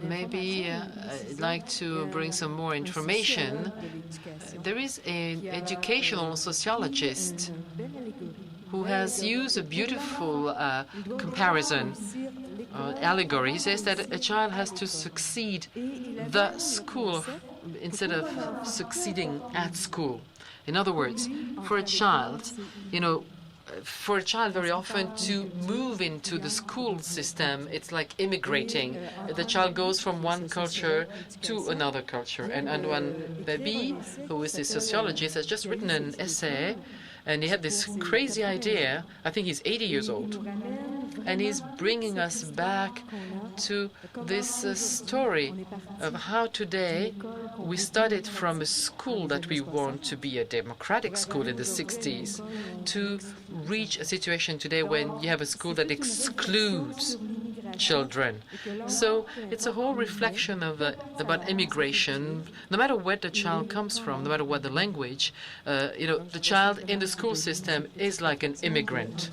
Maybe I'd like to bring some more information. There is an educational sociologist who has used a beautiful comparison, allegory. He says that a child has to succeed the school instead of succeeding at school. In other words, for a child, very often to move into the school system, it's like immigrating. The child goes from one culture to another culture. And Antoine Baby, who is a sociologist, has just written an essay, and he had this crazy idea. I think he's 80 years old. And he's bringing us back to this story of how today we started from a school that we want to be a democratic school in the 60s to reach a situation today when you have a school that excludes children. So it's a whole reflection of about immigration. No matter where the child comes from, no matter what the language, the child in the school system is like an immigrant.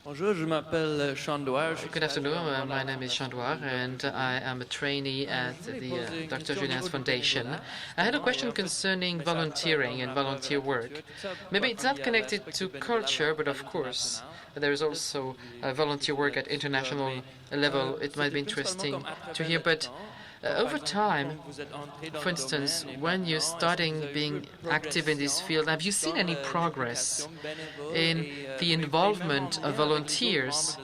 Bonjour, je m'appelle Chandoir.
Good afternoon. My name is Chandoir, and I am a trainee at the Dr. Julien's Foundation. I had a question concerning volunteering and volunteer work. Maybe it's not connected to culture, but of course, there is also volunteer work at international level. It might be interesting to hear, but over time, for instance, when you're starting being active in this field, have you seen any progress in the involvement of volunteers,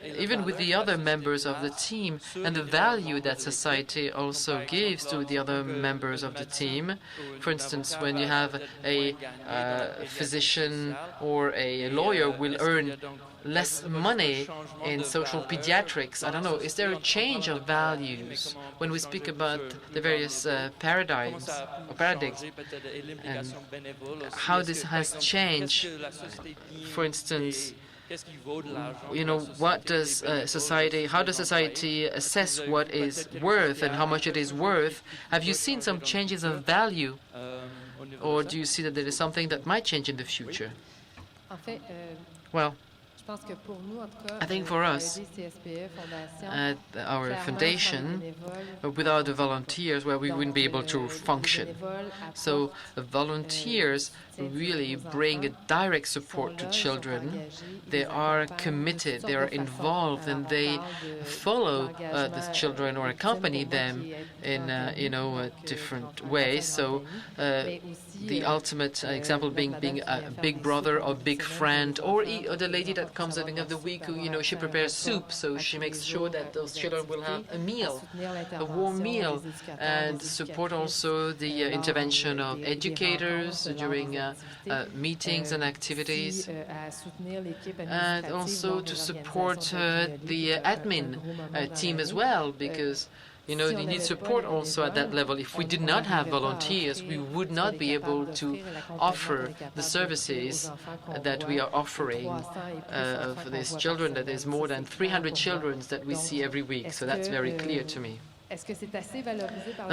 even with the other members of the team, and the value that society also gives to the other members of the team? For instance, when you have a physician or a lawyer will earn less money in social pediatrics. I don't know, is there a change of values when we speak about the various paradigms or paradigms and how this has changed? For instance, what does how does society assess what is worth and how much it is worth? Have you seen some changes of value, or do you see that there is something that might change in the future? Well, I think for us, at our foundation, without the volunteers, we wouldn't be able to function. So volunteers really bring a direct support to children. They are committed, they are involved, and they follow the children or accompany them in different ways. So the ultimate example being a big brother or big friend, or the lady that comes at the end of the week, she prepares soup, so she makes sure that those children will have a meal, a warm meal, and support also the intervention of educators during meetings and activities, and also to support the admin team as well, because you need support also at that level. If we did not have volunteers, we would not be able to offer the services that we are offering for these children. That there's more than 300 children that we see every week, so that's very clear to me.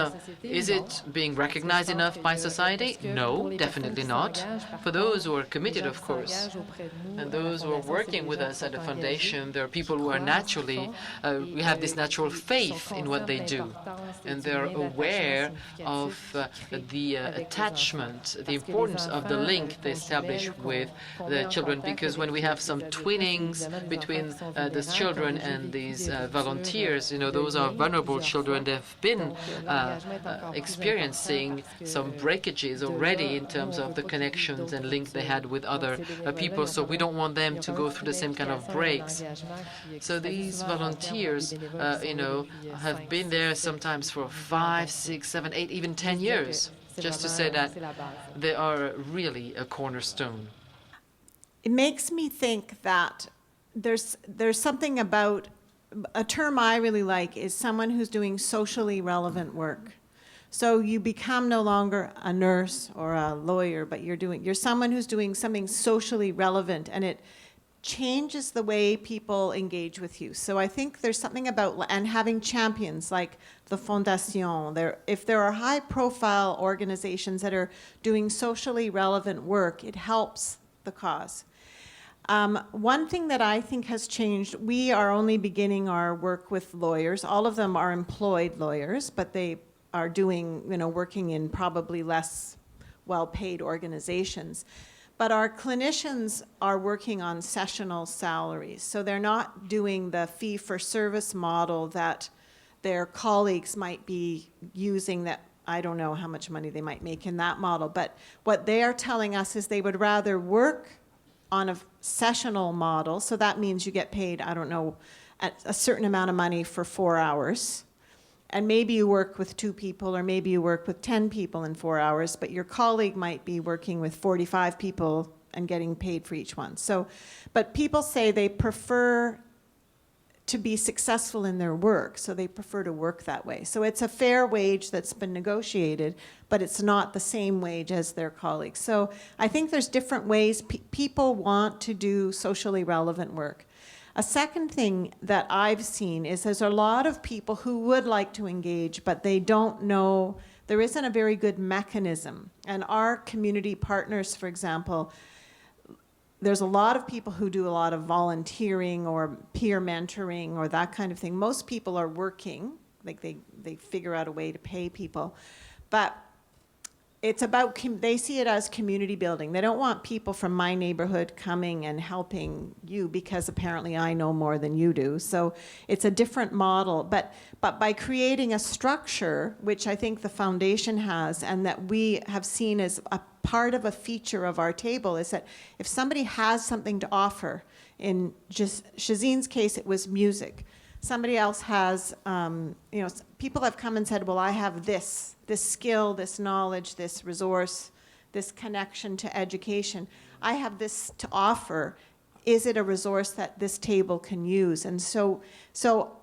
Now, is it being recognized enough by society? No, definitely not. For those who are committed, of course, and those who are working with us at the foundation, there are people who are naturally, we have this natural faith in what they do, and they're aware of the attachment, the importance of the link they establish with the children, because when we have some twinnings between these children and these volunteers, those are vulnerable children. They've been experiencing some breakages already in terms of the connections and link they had with other people, so we don't want them to go through the same kind of breaks. So these volunteers, have been there sometimes for 5, 6, 7, 8, even 10 years, just to say that they are really a cornerstone.
It makes me think that there's something about a term I really like is someone who's doing socially relevant work. So you become no longer a nurse or a lawyer, but you're someone who's doing something socially relevant, and it changes the way people engage with you. So I think there's something about, and having champions like the Fondation, if there are high-profile organizations that are doing socially relevant work, it helps the cause. One thing that I think has changed, we are only beginning our work with lawyers. All of them are employed lawyers, but they are working in probably less well-paid organizations. But our clinicians are working on sessional salaries. So they're not doing the fee-for-service model that their colleagues might be using, that I don't know how much money they might make in that model. But what they are telling us is they would rather work on a sessional model, so that means you get paid, I don't know, a certain amount of money for 4 hours, and maybe you work with 2 people, or maybe you work with 10 people in 4 hours, but your colleague might be working with 45 people and getting paid for each one. So, but people say they prefer to be successful in their work, so they prefer to work that way. So it's a fair wage that's been negotiated, but it's not the same wage as their colleagues. So I think there's different ways people want to do socially relevant work. A second thing that I've seen is there's a lot of people who would like to engage, but they don't know, there isn't a very good mechanism. And our community partners, for example, there's a lot of people who do a lot of volunteering or peer mentoring or that kind of thing. Most people are working, like they figure out a way to pay people. But it's about, they see it as community building. They don't want people from my neighborhood coming and helping you because apparently I know more than you do. So it's a different model. But by creating a structure, which I think the foundation has and that we have seen as a part of a feature of our table, is that if somebody has something to offer, in just Shazine's case, it was music. Somebody else has, people have come and said, well, I have this skill, this knowledge, this resource, this connection to education. I have this to offer. Is it a resource that this table can use? And so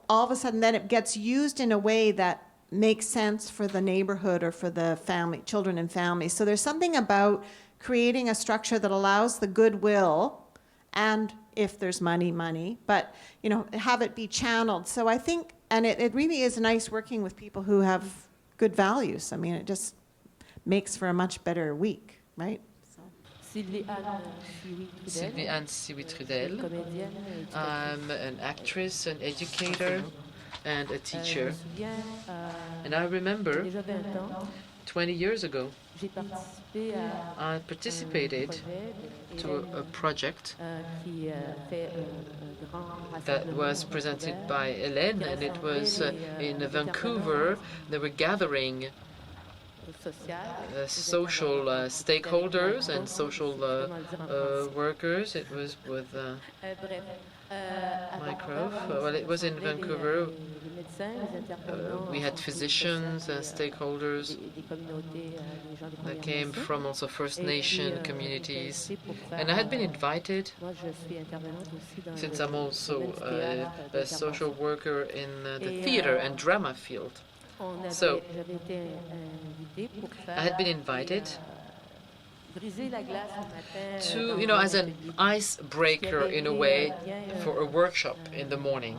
all of a sudden then it gets used in a way that makes sense for the neighborhood or for the family, children and families. So there's something about creating a structure that allows the goodwill, and if there's money, but have it be channeled. So I think, and it really is nice working with people who have good values. I mean, it just makes for a much better week, right?
Sylvie-Anne Siwi-Trudel. I'm an actress, an educator, and a teacher. And I remember 20 years ago, I participated to a project that was presented by Hélène, and it was in Vancouver. They were gathering social stakeholders and social workers. It was with Mycroft. Well, it was in Vancouver. We had physicians and stakeholders that came from also First Nation communities. And I had been invited, since I'm also a social worker in the theater and drama field. So I had been invited to, as an icebreaker in a way for a workshop in the morning.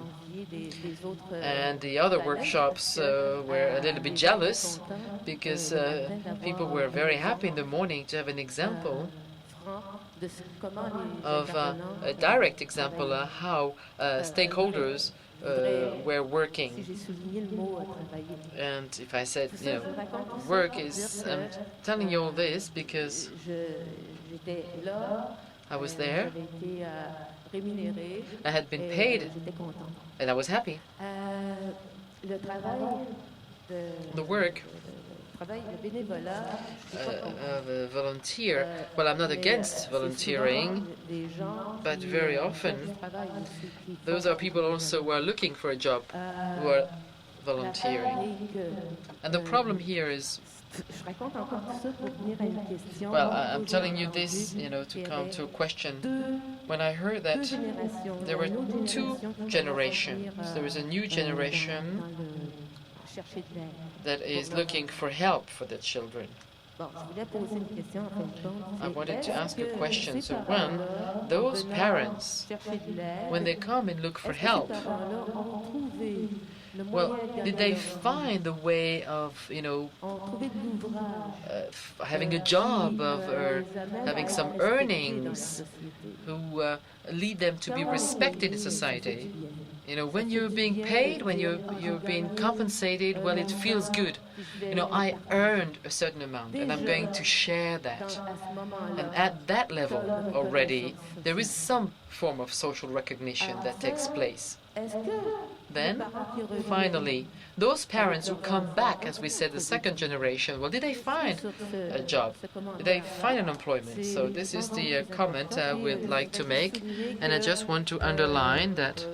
And the other workshops were a little bit jealous because people were very happy in the morning to have an example of a direct example of how stakeholders were working. And if I said, work is, I'm telling you all this because I was there, I had been paid, and I was happy. The work of a volunteer, well, I'm not against volunteering, but very often those are people also who are looking for a job who are volunteering. And the problem here is, well, I'm telling you this, to come to a question. When I heard that there were two generations, there was a new generation that is looking for help for the children. I wanted to ask a question. So one, those parents, when they come and look for help, well, did they find a way of, having a job, or having some earnings, who lead them to be respected in society? When you're being paid, when you're being compensated, well, it feels good. I earned a certain amount, and I'm going to share that. And at that level already, there is some form of social recognition that takes place. Then, finally, those parents who come back, as we said, the second generation, well, did they find a job? Did they find an employment? So this is the comment I would like to make, and I just want to underline that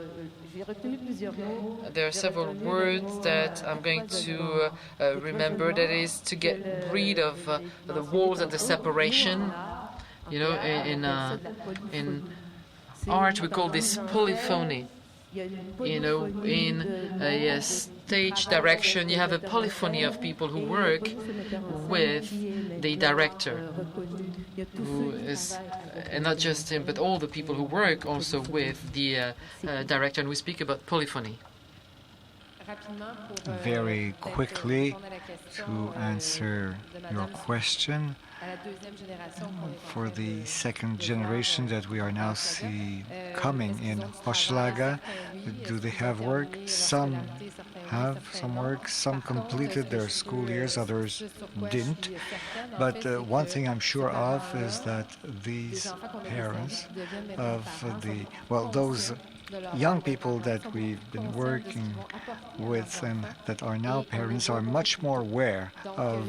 there are several words that I'm going to remember. That is to get rid of the walls and the separation. In art we call this polyphony. In a stage direction, you have a polyphony of people who work with the director, who is, and not just him, but all the people who work also with the director, and we speak about polyphony.
Very quickly, to answer your question, for the second generation that we are now coming in Hochelaga, do they have work? Some have some work, some completed their school years, others didn't. But one thing I'm sure of is that these parents of those young people that we've been working with and that are now parents are much more aware of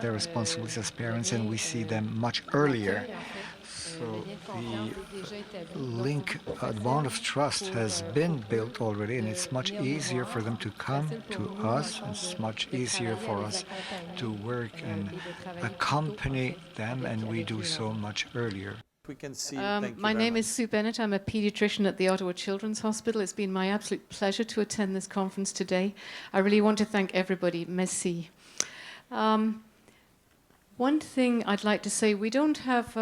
their responsibilities as parents, and we see them much earlier. So the link, the bond of trust has been built already, and it's much easier for them to come to us. It's much easier for us to work and accompany them, and we do so much earlier.
We can see.
My name is Sue Bennett. I'm a pediatrician at the Ottawa Children's Hospital. It's been my absolute pleasure to attend this conference today. I really want to thank everybody. Merci. One thing I'd like to say, we don't have,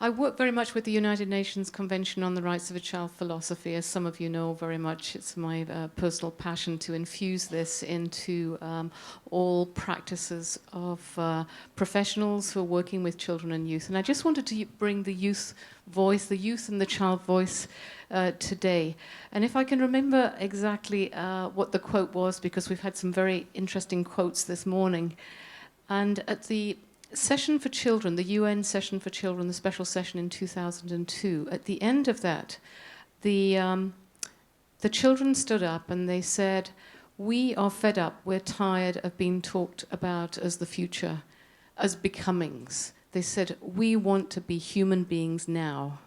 I work very much with the United Nations Convention on the Rights of a Child philosophy, as some of you know very much. It's my personal passion to infuse this into all practices of professionals who are working with children and youth. And I just wanted to bring the youth voice, the youth and the child voice today. And if I can remember exactly what the quote was, because we've had some very interesting quotes this morning. And at the Session for Children, the UN Session for Children, the special session in 2002, at the end of that, the children stood up and they said, We are fed up. We're tired of being talked about as the future, as becomings. They said, we want to be human beings now.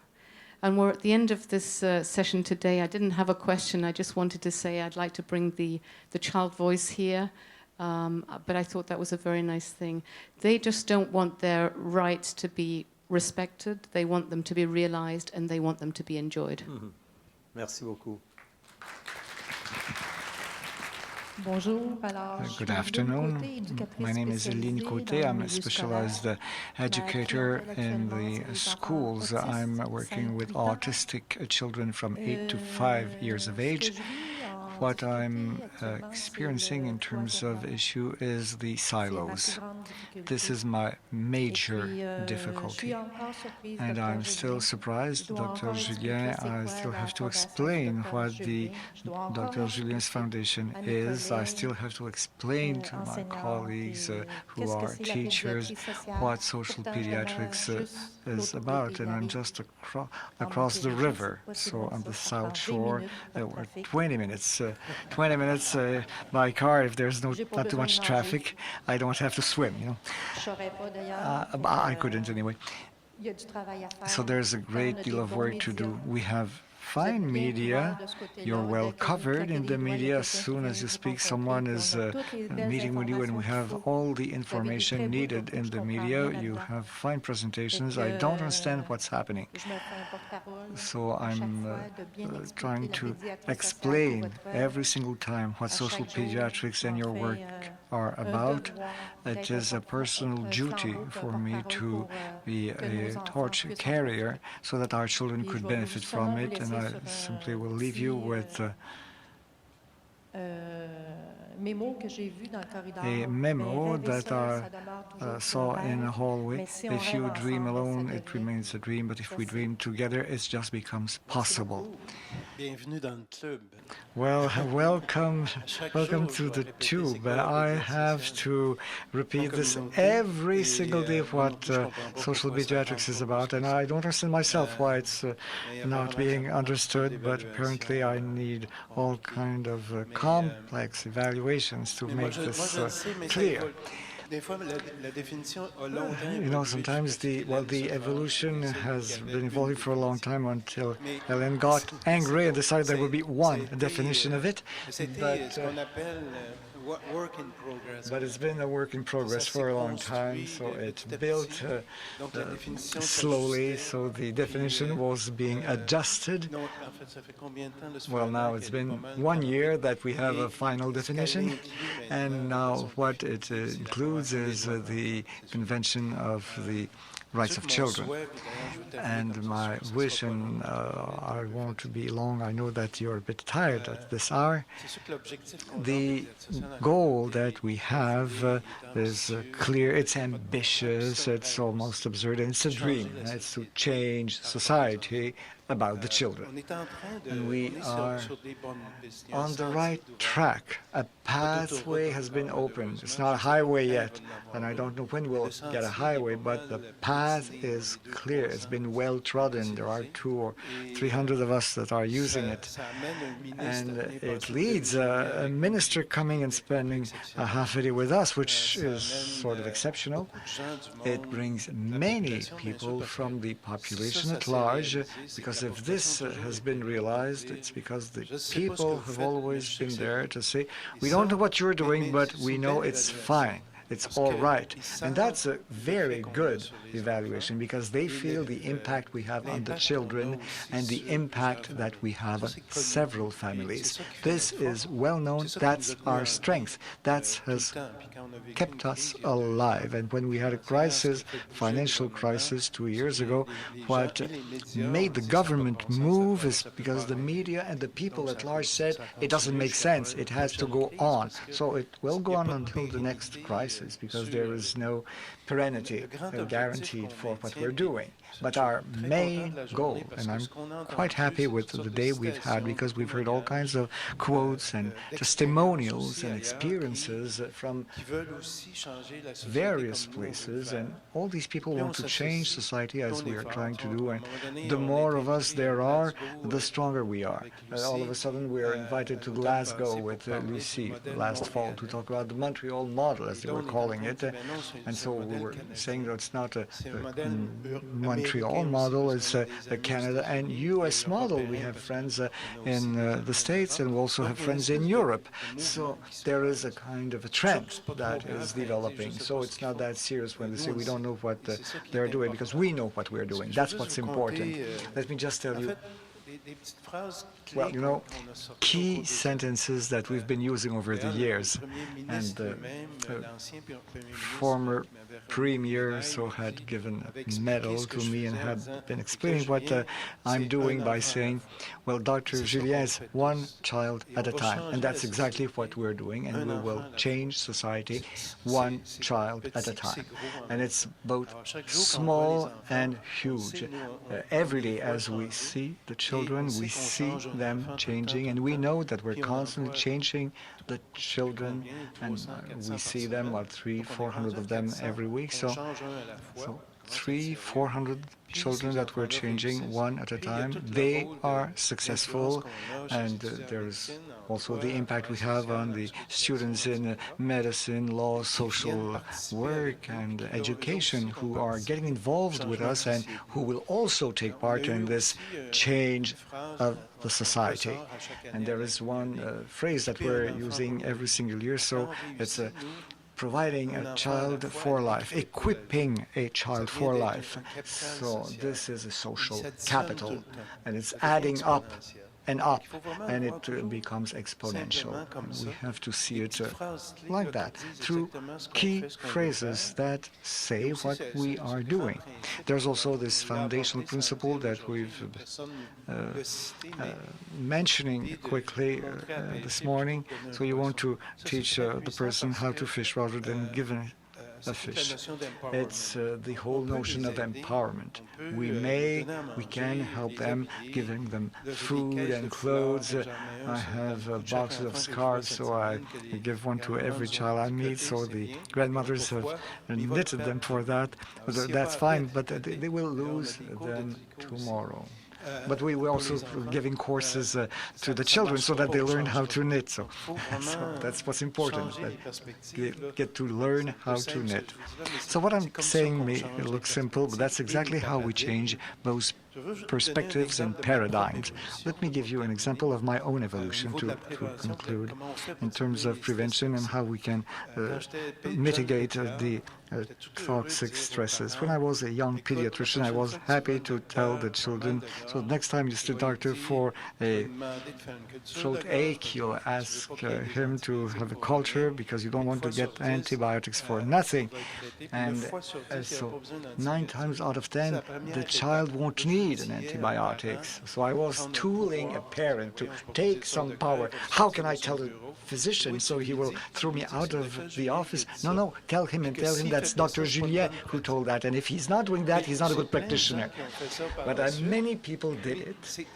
And we're at the end of this session today. I didn't have a question. I just wanted to say I'd like to bring the child voice here. But I thought that was a very nice thing. They just don't want their rights to be respected. They want them to be realized, and they want them to be enjoyed.
Merci beaucoup.
Good afternoon. My name is Eline Côté. I'm a specialized educator in the schools. I'm working with autistic children from 8 to 5 years of age. What I'm experiencing in terms of issue is the silos. This is my major difficulty. And I'm still surprised, Dr. Julien, I still have to explain what the Dr. Julien's Foundation is. I still have to explain to my colleagues who are teachers what social pediatrics is about. And I'm just across the river, so on the South Shore, we're 20 minutes by car. If there's not too much traffic, I don't have to swim, you know. I couldn't anyway. So there's a great deal of work to do. We have fine media. You're well covered in the media. As soon as you speak, someone is meeting with you, and we have all the information needed in the media. You have fine presentations. I don't understand what's happening. So I'm trying to explain every single time what social pediatrics and your work are about. It is a personal duty for me to be a torch carrier so that our children could benefit from it, and I simply will leave you with a memo that I saw in a hallway. If you dream alone, it remains a dream, but if we dream together, it just becomes possible. Well, welcome to the tube. I have to repeat this every single day of what social pediatrics is about, and I don't understand myself why it's not being understood, but apparently I need all kind of complex evaluations to make this clear. You know, sometimes the evolution has been evolving for a long time until Helen got angry and decided there would be one definition of it. But it's been a work in progress for a long time, so it built slowly, so the definition was being adjusted. Well, now it's been 1 year that we have a final definition, and now what it includes is the Convention of the Rights of Children. And my wish, and I won't be long, I know that you're a bit tired at this hour. The goal that we have is clear, it's ambitious, it's almost absurd, and it's a dream. It's to change society about the children. And we are on the right track. A pathway has been opened. It's not a highway yet, and I don't know when we'll get a highway, but the path is clear. It's been well trodden. There are 200 or 300 of us that are using it. And it leads a minister coming and spending a half a day with us, which is sort of exceptional. It brings many people from the population at large, because if this has been realized, it's because the people have always been there to say, we don't know what you're doing, but we know it's fine. It's all right. And that's a very good evaluation, because they feel the impact we have on the children and the impact that we have on several families. This is well known. That's our strength. That has kept us alive. And when we had a crisis, financial crisis 2 years ago, what made the government move is because the media and the people at large said it doesn't make sense. It has to go on. So it will go on until the next crisis, because there is no perennity guaranteed for what we're doing. But our main goal, and I'm quite happy with the day we've had because we've heard all kinds of quotes and testimonials and experiences from various places, and all these people want to change society as we are trying to do, and the more of us there are, the stronger we are. All of a sudden we are invited to Glasgow with Lucie last fall to talk about the Montreal model, as they were calling it, and so we were saying that it's not a Montreal model, it's a Canada and US model. We have friends in the States, and we also have friends in Europe. So there is a kind of a trend that is developing. So it's not that serious when they say we don't know what they're doing, because we know what we're doing. That's what's important. Let me just tell you, well, you know, key sentences that we've been using over the years, and the former premier so had given a medal to me and had been explaining what I'm doing by saying, well, Dr. Julien is one child at a time, and that's exactly what we're doing, and we will change society one child at a time. And it's both small and huge. Every day as we see the children, we see them changing, and we know that we're constantly changing the children, and we see them, 300-400 of them every week. So 300-400 children that we're changing one at a time. They are successful, and there's also the impact we have on the students in medicine, law, social work, and education who are getting involved with us and who will also take part in this change of the society. And there is one phrase that we're using every single year, so it's providing a child for life, equipping a child for life. So this is a social capital, and it's adding up, and it becomes exponential. And we have to see it like that, through key phrases that say what we are doing. There's also this foundational principle that we've mentioning quickly this morning. So you want to teach the person how to fish rather than give a fish. It's the whole notion of empowerment. We can help them, giving them food and clothes. I have boxes of scarves, so I give one to every child I meet, so the grandmothers have knitted them for that. That's fine, but they will lose them tomorrow. But we were also giving courses to the children so that they learn how to knit. So that's what's important, that they get to learn how to knit. So what I'm saying may look simple, but that's exactly how we change those perspectives and paradigms. Let me give you an example of my own evolution to conclude in terms of prevention and how we can mitigate the toxic stresses. When I was a young pediatrician, I was happy to tell the children, so next time you see a doctor for a throat ache, you'll ask him to have a culture because you don't want to get antibiotics for nothing. And so 9 times out of 10, the child won't need an antibiotics. So I was tooling a parent to take some power. How can I tell the physician so he will throw me out of the office? No, tell him that's Dr. Julien who told that. And if he's not doing that, he's not a good practitioner. But many people did it.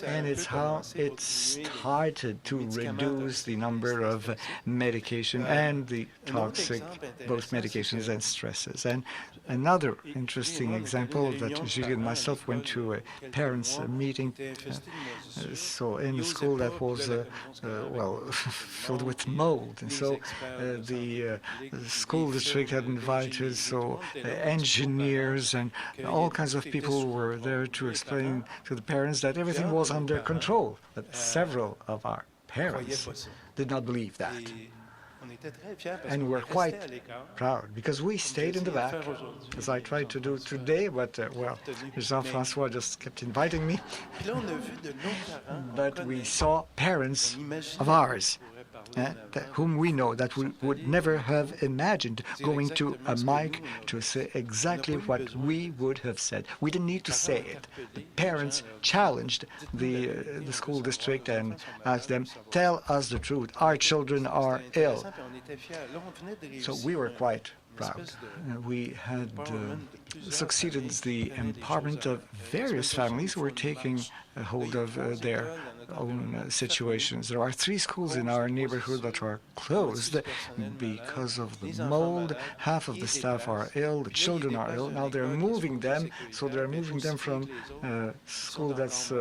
And it's how it started to reduce the number of medication and the toxic, both medications and stresses. And another interesting example that Julie and myself went to a parents' meeting. So in a school that was, filled with mold. And so the school district had invited engineers and all kinds of people were there to explain to the parents that everything was under control. But several of our parents did not believe that. And we're quite proud because we stayed in the back, as I tried to do today, but Jean-François just kept inviting me. But we saw parents of ours whom we know that we would never have imagined going to a mic to say exactly what we would have said. We didn't need to say it. The parents challenged the school district and asked them, tell us the truth. Our children are ill. So we were quite proud. We had succeeded the empowerment of various families who are taking hold of their own situations. There are 3 schools in our neighborhood that are closed because of the mold. Half of the staff are ill, the children are ill. Now they're moving them, so they're moving them from school that's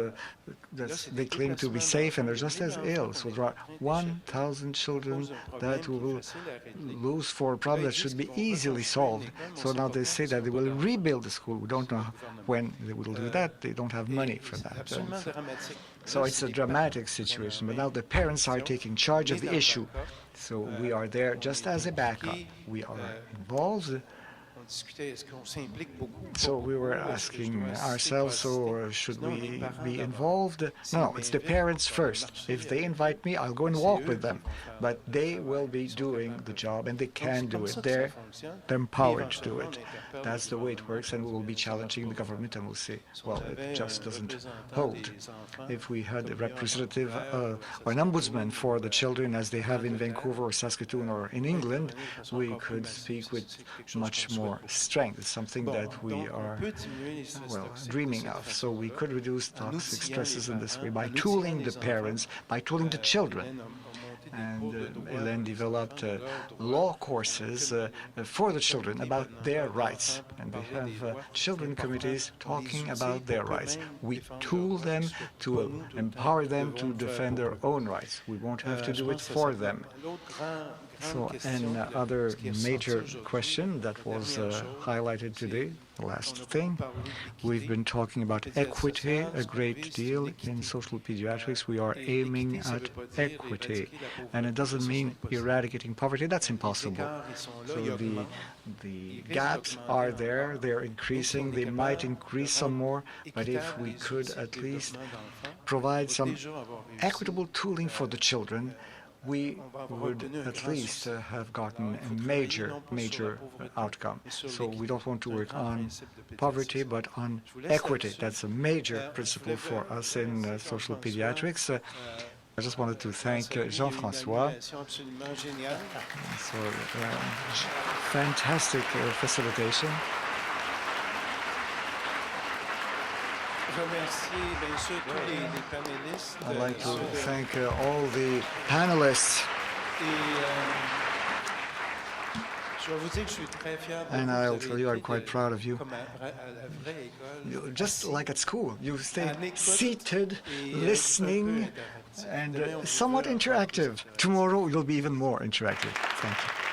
they claim to be safe, and they're just as ill. So there are 1,000 children that will lose for a problem that should be easily solved. So now they say that they will rebuild the school. We don't know when they will do that. They don't have money for that. So it's a dramatic situation, but now the parents are taking charge of the issue. So we are there just as a backup. We are involved. So we were asking ourselves, so should we be involved? No, it's the parents first. If they invite me, I'll go and walk with them. But they will be doing the job, and they can do it. They're empowered to do it. That's the way it works, and we will be challenging the government, and we'll say, well, it just doesn't hold. If we had a representative or an ombudsman for the children, as they have in Vancouver or Saskatoon or in England, we could speak with much more strength. It's something that we are, well, dreaming of. So we could reduce toxic stresses in this way by tooling the parents, by tooling the children. And Hélène developed law courses for the children about their rights. And they have children committees talking about their rights. We tool them to empower them to defend their own rights. We won't have to do it for them. So another major question that was highlighted today, the last thing, we've been talking about equity a great deal in social pediatrics. We are aiming at equity, and it doesn't mean eradicating poverty. That's impossible. So the gaps are there. They're increasing. They might increase some more, but if we could at least provide some equitable tooling for the children, we would at least have gotten a major outcome. So we don't want to work on poverty, but on equity. That's a major principle for us in social pediatrics. I just wanted to thank Jean-François for fantastic facilitation. I'd like to thank all the panelists. And I'll tell you, I'm quite proud of you. Just like at school, you stay seated, listening, and somewhat interactive. Tomorrow you'll be even more interactive. Thank you.